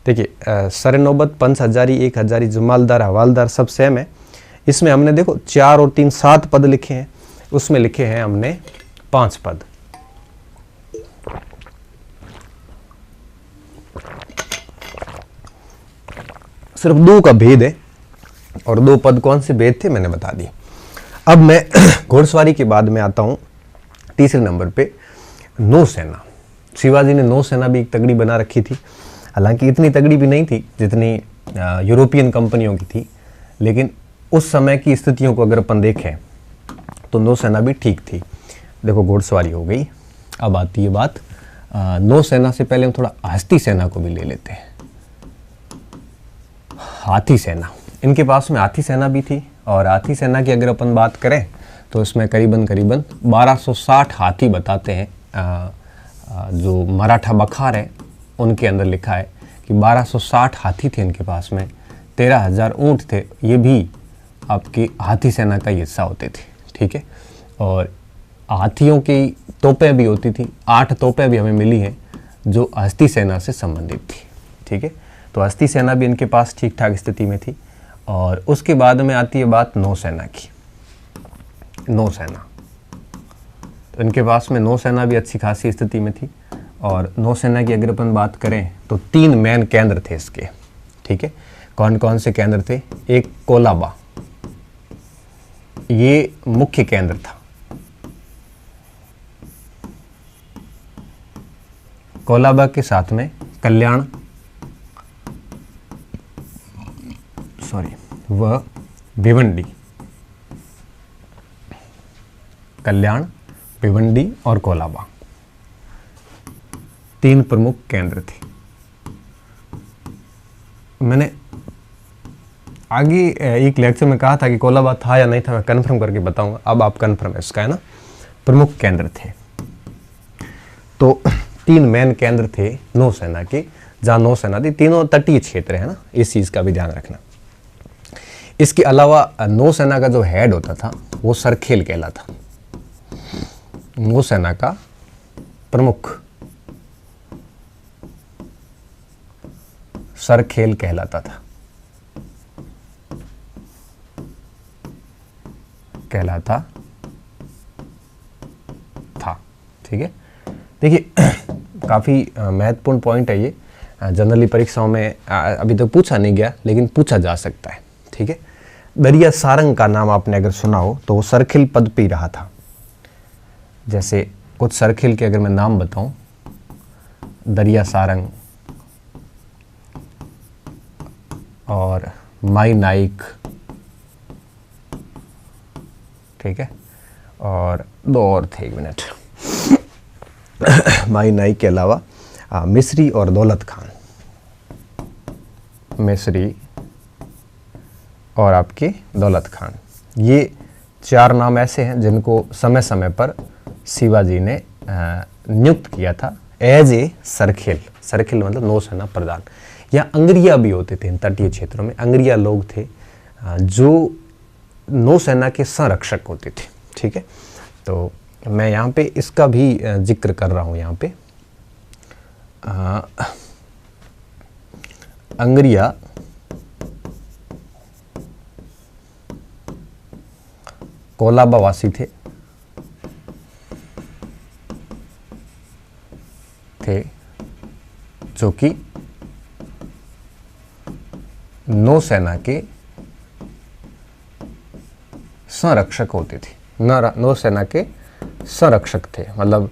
देखिए, शर नौबत, पंच हजारी, 1000, जुमालदार, हवालदार सब सेम है। इसमें हमने देखो 4 और 3 7 पद लिखे हैं, उसमें लिखे हैं हमने 5 पद। सिर्फ 2 का भेद है, और 2 पद कौन से भेद थे मैंने बता दिए। अब मैं घोड़सवारी के बाद में आता हूं तीसरे नंबर पे, नौसेना। शिवाजी ने नौसेना भी एक तगड़ी बना रखी थी, हालांकि इतनी तगड़ी भी नहीं थी जितनी यूरोपियन कंपनियों की थी, लेकिन उस समय की स्थितियों को अगर अपन देखें तो नौसेना भी ठीक थी। देखो, घोड़सवारी हो गई, अब आती है बात नौसेना से पहले हम थोड़ा हस्ती सेना को भी ले लेते हैं। हाथी सेना, इनके पास में हाथी सेना भी थी, और हाथी सेना की अगर अपन बात करें तो इसमें करीबन 1260 हाथी बताते हैं। जो मराठा बखार है उनके अंदर लिखा है कि 1260 हाथी थे इनके पास में, 13,000 ऊंट थे, ये भी आपकी हाथी सेना का हिस्सा होते थे। ठीक है। और हाथियों की तोपें भी होती थी, 8 तोपें भी हमें मिली हैं जो हस्ती सेना से संबंधित थी। ठीक है। तो हस्ती सेना भी इनके पास ठीक ठाक स्थिति में थी। और उसके बाद में आती है बात नौसेना की। नौसेना, तो इनके पास में नौसेना भी अच्छी खासी स्थिति में थी। और नौसेना की अगर अपन बात करें तो 3 मेन केंद्र थे इसके। ठीक है। कौन कौन से केंद्र थे, एक कोलाबा, ये मुख्य केंद्र था। कोलाबा के साथ में कल्याण व भिवंडी, कल्याण, भिवंडी और कोलाबा 3 प्रमुख केंद्र थे। मैंने आगे एक लेक्चर में कहा था कि कोलाबा था या नहीं था, मैं कंफर्म करके बताऊंगा। अब आप कंफर्म है इसका, है ना। प्रमुख केंद्र थे। तो 3 मेन केंद्र थे नौसेना के, जहां नौसेना थी। तीनों तटीय क्षेत्र है ना, इस चीज का भी ध्यान रखना। इसके अलावा नौसेना का जो हेड होता था वो सरखेल कहलाता। नौसेना का प्रमुख सरखेल कहलाता था, ठीक है। देखिए काफी महत्वपूर्ण पॉइंट है ये। जनरली परीक्षाओं में अभी तो पूछा नहीं गया, लेकिन पूछा जा सकता है, ठीक है। दरिया सारंग का नाम आपने अगर सुना हो तो वो सरखेल पद पे ही रहा था। जैसे कुछ सरखेल के अगर मैं नाम बताऊं, दरिया सारंग और माई नाइक, ठीक है, और 2 और थे, 1 मिनट। माई नाइक के अलावा मिस्री और दौलत खान, मिस्री और आपके दौलत खान, ये 4 नाम ऐसे हैं जिनको समय समय पर शिवाजी ने नियुक्त किया था एज ए सरखेल। सरखेल मतलब नौसेना प्रधान। यहाँ अंग्रिया भी होते थे। इन तटीय क्षेत्रों में अंग्रिया लोग थे जो नौसेना के संरक्षक होते थे, ठीक है। तो मैं यहाँ पे इसका भी जिक्र कर रहा हूँ। यहाँ पे अंग्रिया कोलाबा वासी थे जो कि नौसेना के संरक्षक होते थे। नौसेना के संरक्षक थे, मतलब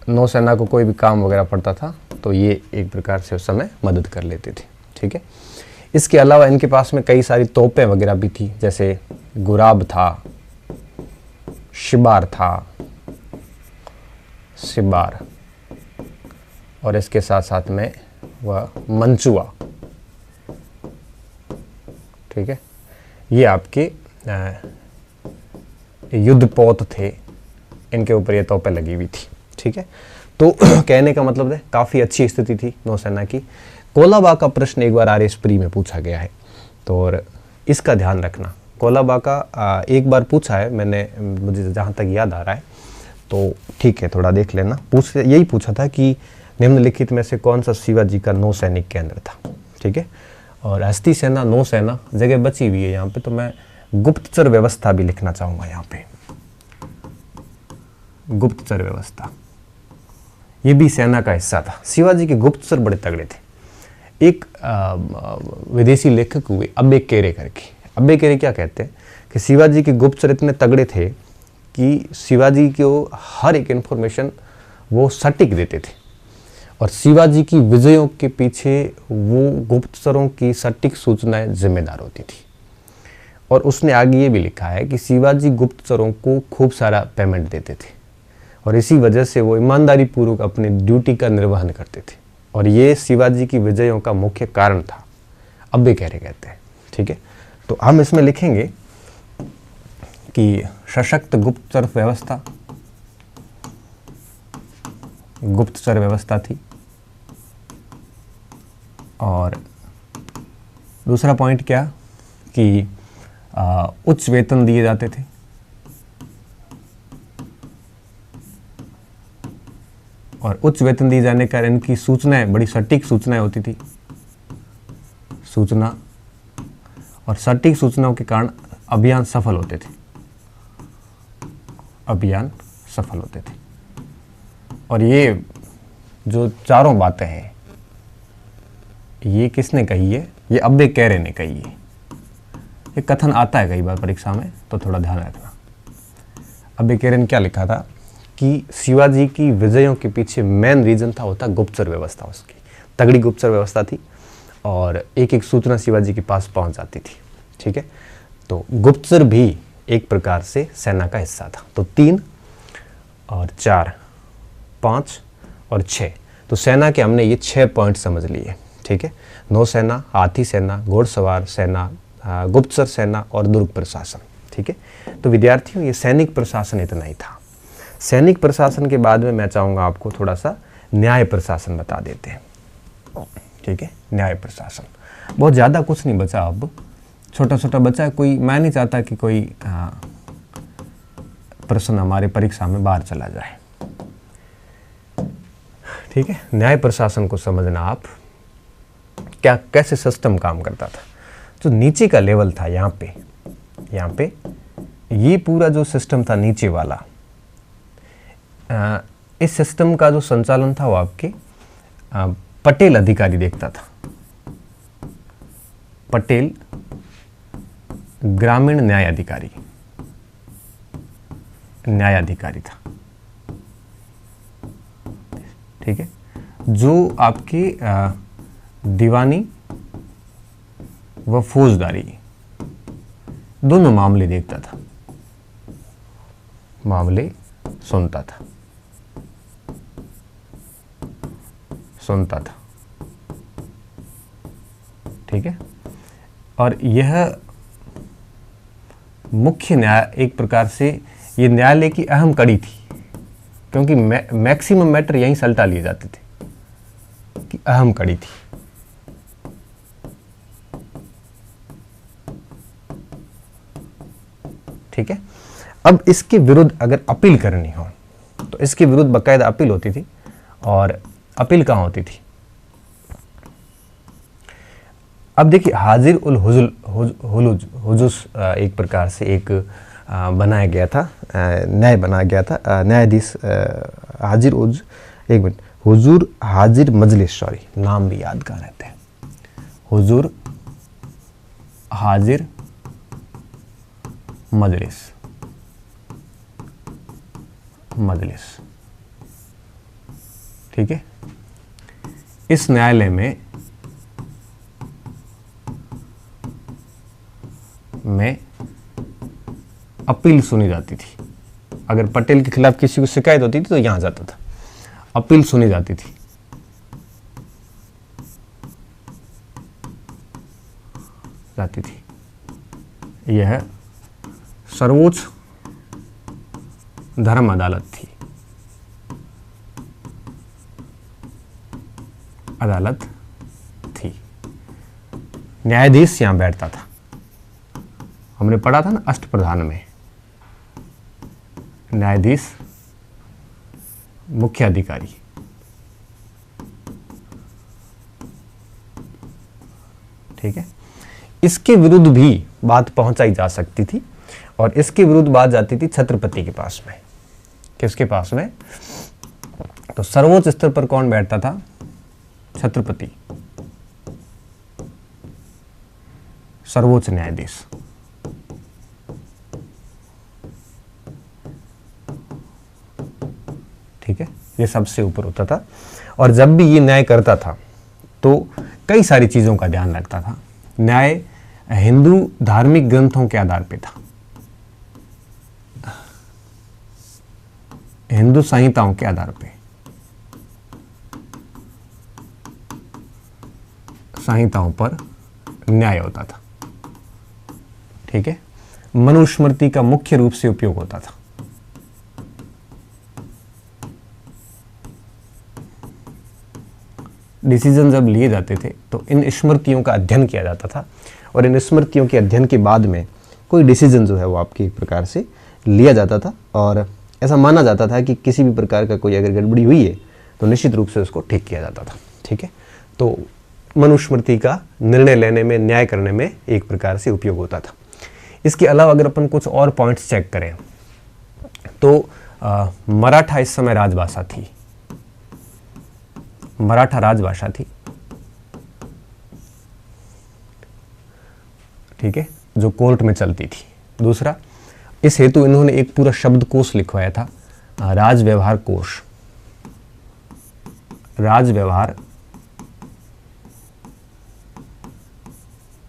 नौसेना को कोई भी काम वगैरह पड़ता था तो ये एक प्रकार से उस समय मदद कर लेते थे, ठीक है। इसके अलावा इनके पास में कई सारी तोपें वगैरह भी थी, जैसे गुराब था, शिबार था, शिबार, और इसके साथ साथ में वह मंचुआ, ठीक है। ये आपके युद्धपोत थे, इनके ऊपर ये तोपें लगी हुई थी, ठीक है। तो कहने का मतलब है काफ़ी अच्छी स्थिति थी नौसेना की। कोलाबा का प्रश्न एक बार आरएस प्री में पूछा गया है, तो और इसका ध्यान रखना। कोलाबा का एक बार पूछा है मैंने, मुझे जहाँ तक याद आ रहा है, तो ठीक है थोड़ा देख लेना। यही पूछा था कि निम्नलिखित में से कौन सा शिवाजी का नौसैनिक केंद्र था, ठीक है। और हस्ती सेना, नौसेना जगह बची हुई है यहाँ पे, तो मैं गुप्तचर व्यवस्था भी लिखना चाहूँगा यहाँ पे। गुप्तचर व्यवस्था ये भी सेना का हिस्सा था। शिवाजी के गुप्तचर बड़े तगड़े थे। एक विदेशी लेखक हुए अब्बे केरे करके। अब्बे केरे क्या कहते हैं कि शिवाजी के गुप्तचर इतने तगड़े थे कि शिवाजी को हर एक इन्फॉर्मेशन वो सटीक देते थे, और शिवाजी की विजयों के पीछे वो गुप्तचरों की सटीक सूचनाएं जिम्मेदार होती थी। और उसने आगे ये भी लिखा है कि शिवाजी गुप्तचरों को खूब सारा पेमेंट देते थे, और इसी वजह से वो ईमानदारी पूर्वक अपनी ड्यूटी का निर्वहन करते थे, और ये शिवाजी की विजयों का मुख्य कारण था। अब्बे केरे कहते हैं, ठीक है। तो हम इसमें लिखेंगे कि सशक्त गुप्तचर व्यवस्था थी। और दूसरा पॉइंट क्या कि उच्च वेतन दिए जाते थे, और उच्च वेतन दिए जाने के कारण इनकी सूचनाएं बड़ी सटीक सूचनाएं होती थी। सूचना और सटीक सूचनाओं के कारण अभियान सफल होते थे। और ये जो चारों बातें हैं ये किसने कही है? ये अब्बे केरे ने कही है। ये कथन आता है कई बार परीक्षा में, तो थोड़ा ध्यान रखना। अब ये केरन क्या लिखा था कि शिवाजी की विजयों के पीछे मेन रीजन था होता गुप्तचर व्यवस्था। उसकी तगड़ी गुप्तचर व्यवस्था थी और एक एक सूचना शिवाजी के पास पहुंच जाती थी। ठीक है, तो गुप्तचर भी एक प्रकार से सेना का हिस्सा था। तो 3 और 4, 5 और 6, तो सेना के हमने ये 6 पॉइंट समझ लिए। ठीक है, नौसेना, हाथी सेना, घोड़सवार सेना, गुप्तचर सेना और दुर्ग प्रशासन। ठीक है, तो विद्यार्थियों ये सैनिक प्रशासन इतना ही था। सैनिक प्रशासन के बाद में मैं चाहूँगा आपको थोड़ा सा न्याय प्रशासन बता देते हैं। ठीक है, न्याय प्रशासन बहुत ज़्यादा कुछ नहीं बचा, अब छोटा छोटा बचा है। कोई, मैं नहीं चाहता कि कोई प्रश्न हमारे परीक्षा में बाहर चला जाए। ठीक है, न्याय प्रशासन को समझना आप, क्या कैसे सिस्टम काम करता था। जो नीचे का लेवल था, यहाँ पे ये पूरा जो सिस्टम था नीचे वाला, इस सिस्टम का जो संचालन था वो आपके पटेल अधिकारी देखता था। पटेल ग्रामीण न्यायाधिकारी था। ठीक है, जो आपके दीवानी व फौजदारी दोनों मामले देखता था, मामले सुनता था। ठीक है, और यह मुख्य न्याय एक प्रकार से ये न्यायालय की अहम कड़ी थी, क्योंकि मैक्सिमम मैटर यहीं सलटा लिए जाते थे, कि अहम कड़ी थी। ठीक है, अब इसके विरुद्ध अगर अपील करनी हो तो इसके विरुद्ध बाकायदा अपील होती थी। और अपील कहाँ होती थी? अब देखिए, हाजिर उल हुजूस एक प्रकार से एक बनाया गया था, न्याय बनाया गया था। न्यायाधीश हाजिर उज एक मिनट हुजूर हाजिर मजलिस, सॉरी नाम भी यादगार रहते हैं, हुजूर हाजिर मजलिस। ठीक है, इस न्यायालय में अपील सुनी जाती थी। अगर पटेल के खिलाफ किसी को शिकायत होती थी तो यहां जाता था, अपील सुनी जाती थी। यह सर्वोच्च धर्म अदालत थी। न्यायाधीश यहां बैठता था। हमने पढ़ा था ना अष्टप्रधान में, न्यायाधीश, मुख्य अधिकारी। ठीक है, इसके विरुद्ध भी बात पहुंचाई जा सकती थी, और इसके विरुद्ध बात जाती थी छत्रपति के पास में। किसके पास में? तो सर्वोच्च स्तर पर कौन बैठता था? छत्रपति, सर्वोच्च न्यायाधीश। ठीक है, ये सबसे ऊपर होता था। और जब भी ये न्याय करता था तो कई सारी चीजों का ध्यान रखता था। न्याय हिंदू धार्मिक ग्रंथों के आधार पे था, हिंदू संहिताओं के आधार पे, संहिताओं पर न्याय होता था। ठीक है, मनुस्मृति का मुख्य रूप से उपयोग होता था। डिसीजन जब लिए जाते थे तो इन स्मृतियों का अध्ययन किया जाता था, और इन स्मृतियों के अध्ययन के बाद में कोई डिसीजन जो है वो आपकी एक प्रकार से लिया जाता था। और ऐसा माना जाता था कि किसी भी प्रकार का कोई अगर गड़बड़ी हुई है तो निश्चित रूप से उसको ठीक किया जाता था। ठीक है, तो मनुस्मृति का निर्णय लेने में, न्याय करने में एक प्रकार से उपयोग होता था। इसके अलावा अगर अपन कुछ और पॉइंट्स चेक करें तो मराठा इस समय राजभाषा थी, मराठा राजभाषा थी। ठीक है, जो कोर्ट में चलती थी। दूसरा, इस हेतु इन्होंने एक पूरा शब्दकोश लिखवाया था, राज व्यवहार कोश, राज व्यवहार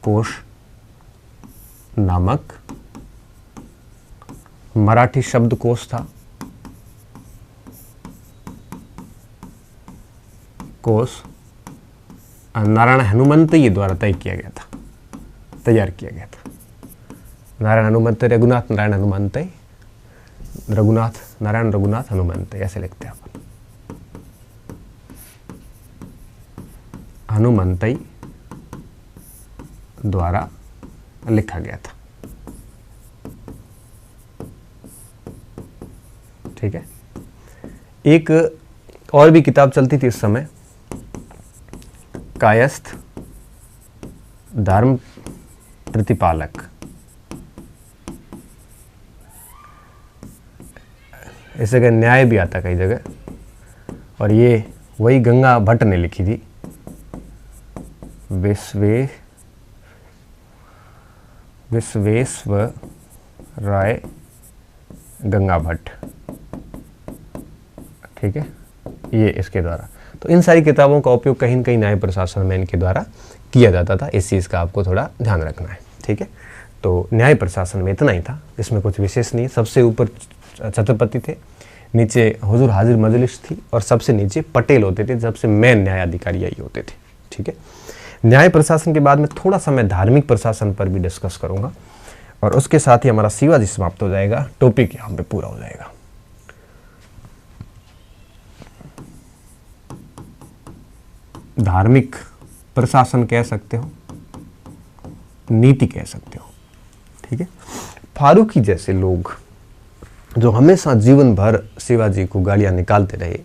कोश नामक मराठी शब्दकोश था। कोश नारायण हनुमंतय्य द्वारा तय किया गया था, तैयार किया गया था। नारायण हनुमंतय, रघुनाथ नारायण हनुमंतय, रघुनाथ नारायण रघुनाथ हनुमंतय ऐसे लिखते हैं अपन। हनुमंतय द्वारा लिखा गया था। ठीक है। एक और भी किताब चलती थी इस समय, कायस्थ धर्म प्रतिपालक। इस जगह न्याय भी आता कई जगह, और ये वही गंगा भट्ट ने लिखी थी, विश्वेश्वर राय गंगा भट्ट। ठीक है, ये इसके द्वारा। तो इन सारी किताबों का उपयोग कहीं न कहीं न्याय प्रशासन में इनके द्वारा किया जाता था। इस चीज़ का आपको थोड़ा ध्यान रखना है। ठीक है, तो न्याय प्रशासन में इतना ही था, इसमें कुछ विशेष नहीं है। सबसे ऊपर छत्रपति थे, नीचे हुजूर हाजिर मजलिस थी, और सबसे नीचे पटेल होते थे। सबसे मेन न्यायाधिकारी यही होते थे। ठीक है, न्याय प्रशासन के बाद में थोड़ा सा मैं धार्मिक प्रशासन पर भी डिस्कस करूंगा, और उसके साथ ही हमारा शिवाजी समाप्त हो जाएगा, टॉपिक यहाँ पे पूरा हो जाएगा। धार्मिक प्रशासन कह सकते हो, नीति कह सकते हो। ठीक है, फारूकी जैसे लोग जो हमेशा जीवन भर शिवाजी को गालियां निकालते रहे,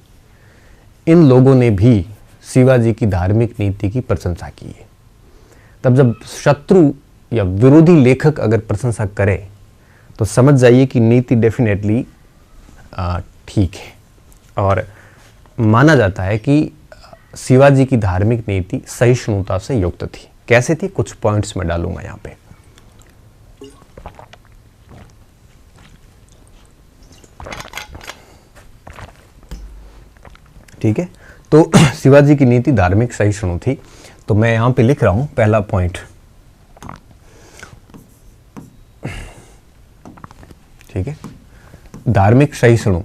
इन लोगों ने भी शिवाजी की धार्मिक नीति की प्रशंसा की है। तब जब शत्रु या विरोधी लेखक अगर प्रशंसा करे तो समझ जाइए कि नीति डेफिनेटली ठीक है, और माना जाता है कि शिवाजी की धार्मिक नीति सहिष्णुता से युक्त थी। कैसे थी, कुछ पॉइंट्स में डालूंगा यहाँ पे। ठीक है, तो शिवाजी की नीति धार्मिक सहिष्णु थी। तो मैं यहां पे लिख रहा हूं पहला पॉइंट। ठीक है, धार्मिक सहिष्णु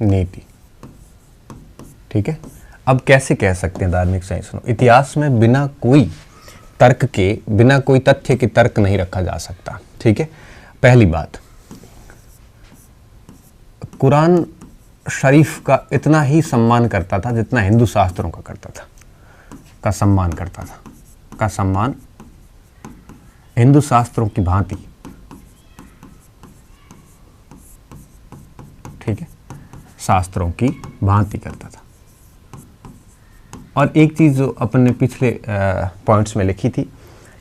नीति। ठीक है, अब कैसे कह सकते हैं धार्मिक सहिष्णु? इतिहास में बिना कोई तर्क के, बिना कोई तथ्य के तर्क नहीं रखा जा सकता। ठीक है, पहली बात, कुरान शरीफ का इतना ही सम्मान करता था जितना हिंदू शास्त्रों का करता था, का सम्मान करता था, का सम्मान हिंदू शास्त्रों की भांति। ठीक है, शास्त्रों की भांति करता था। और एक चीज़ जो अपन ने पिछले पॉइंट्स में लिखी थी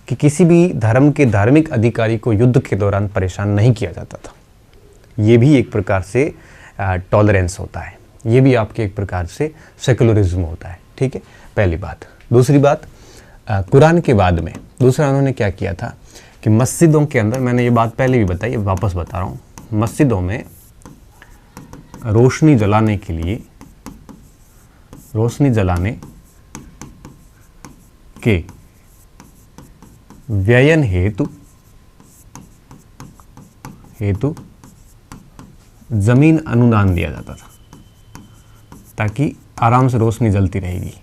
कि किसी भी धर्म के धार्मिक अधिकारी को युद्ध के दौरान परेशान नहीं किया जाता था। ये भी एक प्रकार से टॉलरेंस होता है, ये भी आपके एक प्रकार से सेकुलरिज्म होता है। ठीक है, पहली बात। दूसरी बात, कुरान के बाद में दूसरा उन्होंने क्या किया था कि मस्जिदों के अंदर, मैंने ये बात पहले भी बताई, वापस बता रहा हूँ, मस्जिदों में रोशनी जलाने के लिए, रोशनी जलाने के व्ययन हेतु जमीन अनुदान दिया जाता था, ताकि आराम से रोशनी जलती रहेगी,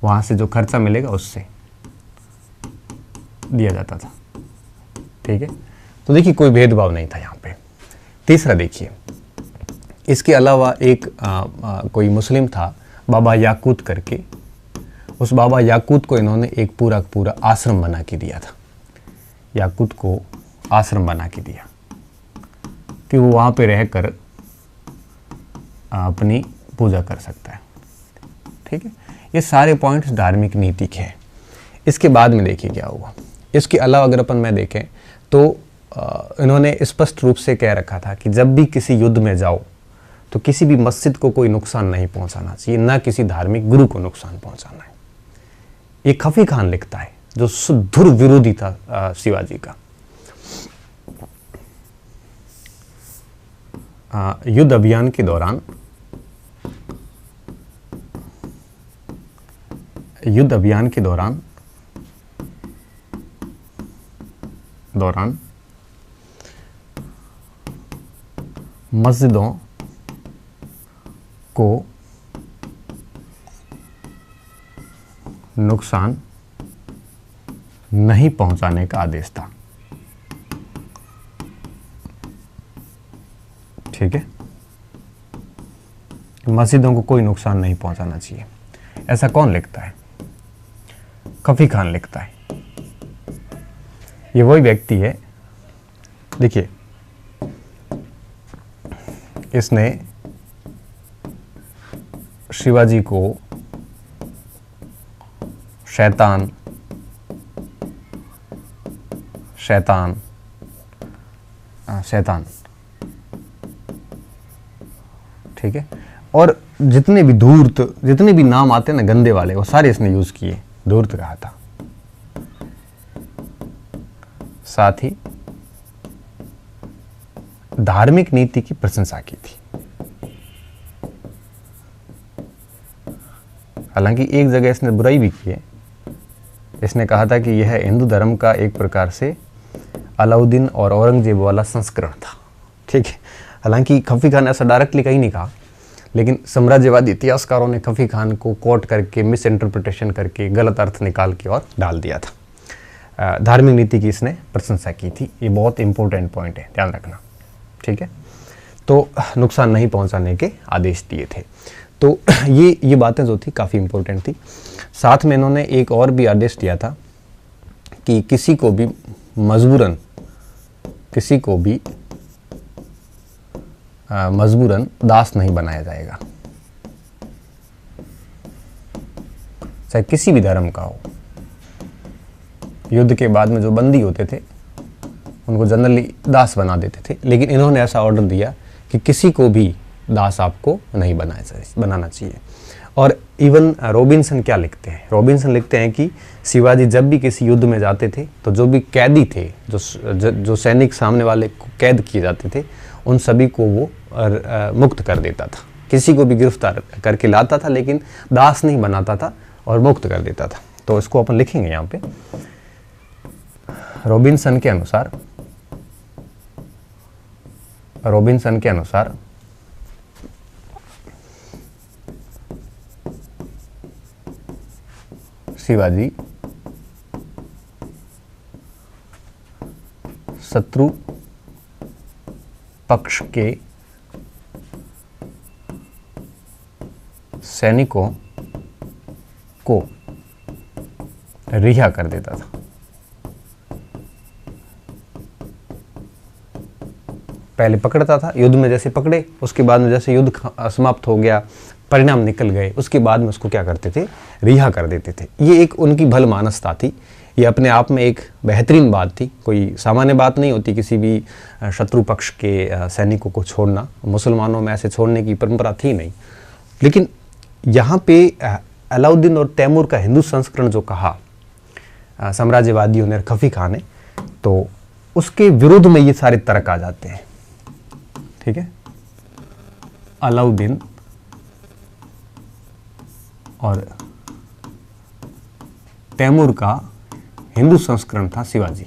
वहां से जो खर्चा मिलेगा उससे दिया जाता था। ठीक है, तो देखिए कोई भेदभाव नहीं था यहाँ पे। तीसरा देखिए, इसके अलावा एक कोई मुस्लिम था बाबा याकूत करके, उस बाबा याकूत को इन्होंने एक पूरा पूरा आश्रम बना के दिया था। याकूत को आश्रम बना के दिया कि वो वहाँ पे रहकर अपनी पूजा कर सकता है। ठीक है, ये सारे पॉइंट्स धार्मिक नीति के हैं। इसके बाद में देखिए क्या हुआ। इसके अलावा अगर अपन में देखें तो इन्होंने स्पष्ट रूप से कह रखा था कि जब भी किसी युद्ध में जाओ तो किसी भी मस्जिद को कोई नुकसान नहीं पहुंचाना चाहिए, ना किसी धार्मिक गुरु को नुकसान पहुंचाना है। ये खफी खान लिखता है, जो सुदूर विरोधी था शिवाजी का। युद्ध अभियान के दौरान मस्जिदों को नुकसान नहीं पहुंचाने का आदेश था। ठीक है, मस्जिदों को कोई नुकसान नहीं पहुंचाना चाहिए। ऐसा कौन लिखता है? खफी खान लिखता है। ये वही व्यक्ति है, देखिए, इसने शिवाजी को शैतान ठीक है, और जितने भी धूर्त, जितने भी नाम आते हैं ना गंदे वाले, वो सारे इसने यूज किए। धूर्त कहा था, साथ ही धार्मिक नीति की प्रशंसा की थी। हालांकि एक जगह इसने बुराई भी की है। इसने कहा था कि यह हिंदू धर्म का एक प्रकार से अलाउद्दीन और औरंगजेब वाला संस्करण था। ठीक है, हालांकि खफी खान ने ऐसा डायरेक्टली कहीं नहीं कहा, लेकिन साम्राज्यवादी इतिहासकारों ने खफी खान को कोट करके, मिस इंटरप्रिटेशन करके, गलत अर्थ निकाल के और डाल दिया था। धार्मिक नीति की इसने प्रशंसा की थी। ये बहुत इंपॉर्टेंट पॉइंट है, ध्यान रखना। ठीक है, तो नुकसान नहीं पहुंचाने के आदेश दिए थे। तो ये बातें जो थी काफ़ी इंपॉर्टेंट थी। साथ में इन्होंने एक और भी आदेश दिया था कि किसी को भी मजबूरन दास नहीं बनाया जाएगा, चाहे किसी भी धर्म का हो। युद्ध के बाद में जो बंदी होते थे उनको जनरली दास बना देते थे, लेकिन इन्होंने ऐसा ऑर्डर दिया कि किसी को भी दास आपको नहीं बनाना चाहिए। और इवन रॉबिन्सन क्या लिखते हैं? रॉबिन्सन लिखते हैं कि शिवाजी जब भी किसी युद्ध में जाते थे तो जो भी कैदी थे, जो सैनिक सामने वाले को कैद किए जाते थे, उन सभी को वो मुक्त कर देता था। किसी को भी गिरफ्तार करके लाता था, लेकिन दास नहीं बनाता था और मुक्त कर देता था। तो इसको अपन लिखेंगे यहाँ पे। रॉबिन्सन के अनुसार शिवाजी शत्रु पक्ष के सैनिकों को रिहा कर देता था। पहले पकड़ता था, युद्ध में जैसे पकड़े, उसके बाद में जैसे युद्ध समाप्त हो गया, परिणाम निकल गए, उसके बाद में उसको क्या करते थे? रिहा कर देते थे। ये एक उनकी भल मानसता थी। ये अपने आप में एक बेहतरीन बात थी। कोई सामान्य बात नहीं होती किसी भी शत्रु पक्ष के सैनिकों को छोड़ना। मुसलमानों में ऐसे छोड़ने की परंपरा थी नहीं। लेकिन यहाँ पे अलाउद्दीन और तैमूर का हिंदू संस्करण जो कहा साम्राज्यवादियों ने, खफी खान ने, तो उसके विरुद्ध में ये सारे तर्क आ जाते हैं। ठीक है, अलाउद्दीन और तैमूर का हिंदू संस्करण था शिवाजी।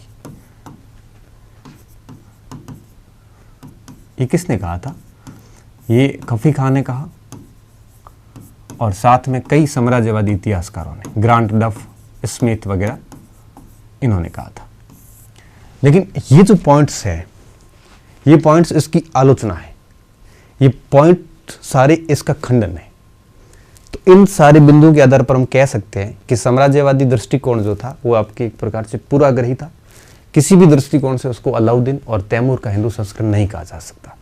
ये किसने कहा था? ये खफी खान ने कहा, और साथ में कई साम्राज्यवादी इतिहासकारों ने, ग्रांट डफ, स्मिथ वगैरह, इन्होंने कहा था। लेकिन ये जो पॉइंट्स हैं, ये पॉइंट्स इसकी आलोचना है, ये पॉइंट सारे इसका खंडन है। तो इन सारे बिंदुओं के आधार पर हम कह सकते हैं कि साम्राज्यवादी दृष्टिकोण जो था वो आपके एक प्रकार से पूर्वाग्रही था। किसी भी दृष्टिकोण से उसको अलाउद्दीन और तैमूर का हिंदू संस्करण नहीं कहा जा सकता।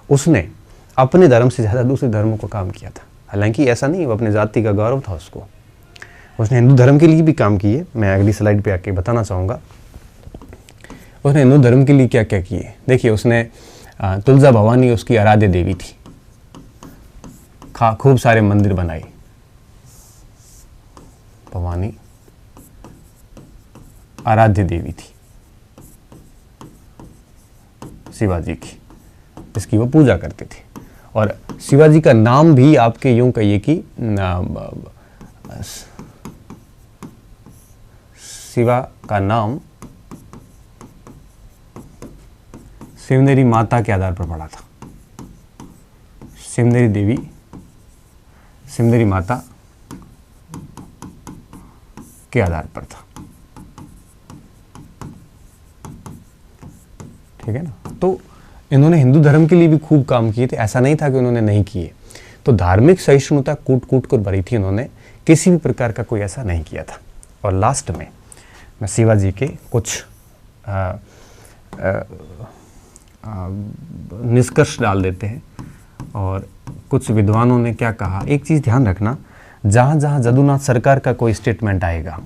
उसने अपने धर्म से ज़्यादा दूसरे धर्मों को काम किया था। हालांकि ऐसा नहीं, वो अपने जाति का गौरव था उसको। उसने हिंदू धर्म के लिए भी काम किए। मैं अगली स्लाइड पे आके बताना चाहूँगा उसने हिंदू धर्म के लिए क्या क्या किए। देखिए, उसने तुलजा भवानी उसकी आराध्य देवी थी। खूब सारे मंदिर बनाए। भवानी आराध्य देवी थी शिवाजी की, इसकी वो पूजा करते थे। और शिवाजी का नाम भी आपके यूं कहिए कि शिवा का नाम शिवनेरी माता के आधार पर पड़ा था। शिवनेरी देवी, शिवनेरी माता के आधार पर था। ठीक है ना। तो इन्होंने हिंदू धर्म के लिए भी खूब काम किए थे, ऐसा नहीं था कि उन्होंने नहीं किए। तो धार्मिक सहिष्णुता कूट कूट कर भरी थी, उन्होंने किसी भी प्रकार का कोई ऐसा नहीं किया था। और लास्ट में मैं शिवाजी के कुछ निष्कर्ष डाल देते हैं और कुछ विद्वानों ने क्या कहा। एक चीज़ ध्यान रखना, जहाँ जहाँ जदुनाथ सरकार का कोई स्टेटमेंट आएगा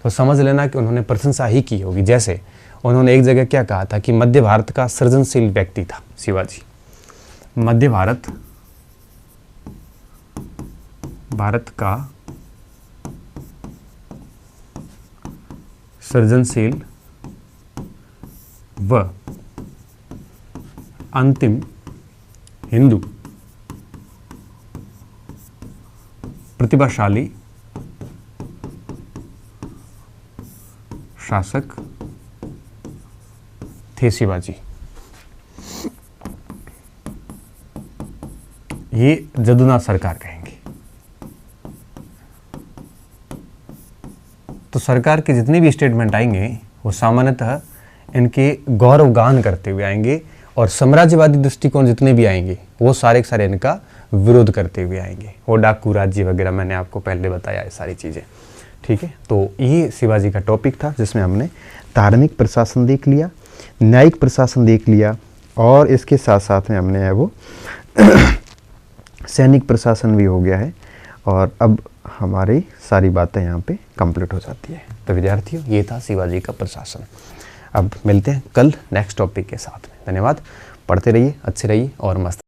तो समझ लेना कि उन्होंने प्रशंसा ही की होगी। जैसे उन्होंने एक जगह क्या कहा था कि मध्य भारत का सृजनशील व्यक्ति था शिवाजी। मध्य भारत का सृजनशील व अंतिम हिंदू प्रतिभाशाली शासक थे शिवाजी। ये जदुनाथ सरकार कहेंगे। तो सरकार के जितने भी स्टेटमेंट आएंगे वो सामान्यतः इनके गौरवगान करते हुए आएंगे, और साम्राज्यवादी दृष्टिकोण जितने भी आएंगे वो सारे के सारे इनका विरोध करते हुए आएंगे। वो डाकू राज्य वगैरह मैंने आपको पहले बताया ये सारी चीज़ें। ठीक है, तो ये शिवाजी का टॉपिक था जिसमें हमने धार्मिक प्रशासन देख लिया, न्यायिक प्रशासन देख लिया, और इसके साथ साथ में हमने वो सैनिक प्रशासन भी हो गया है। और अब हमारी सारी बातें यहाँ पे कंप्लीट हो जाती है। तो विद्यार्थियों, ये था शिवाजी का प्रशासन। अब मिलते हैं कल नेक्स्ट टॉपिक के साथ में। धन्यवाद। पढ़ते रहिए, अच्छे रहिए और मस्त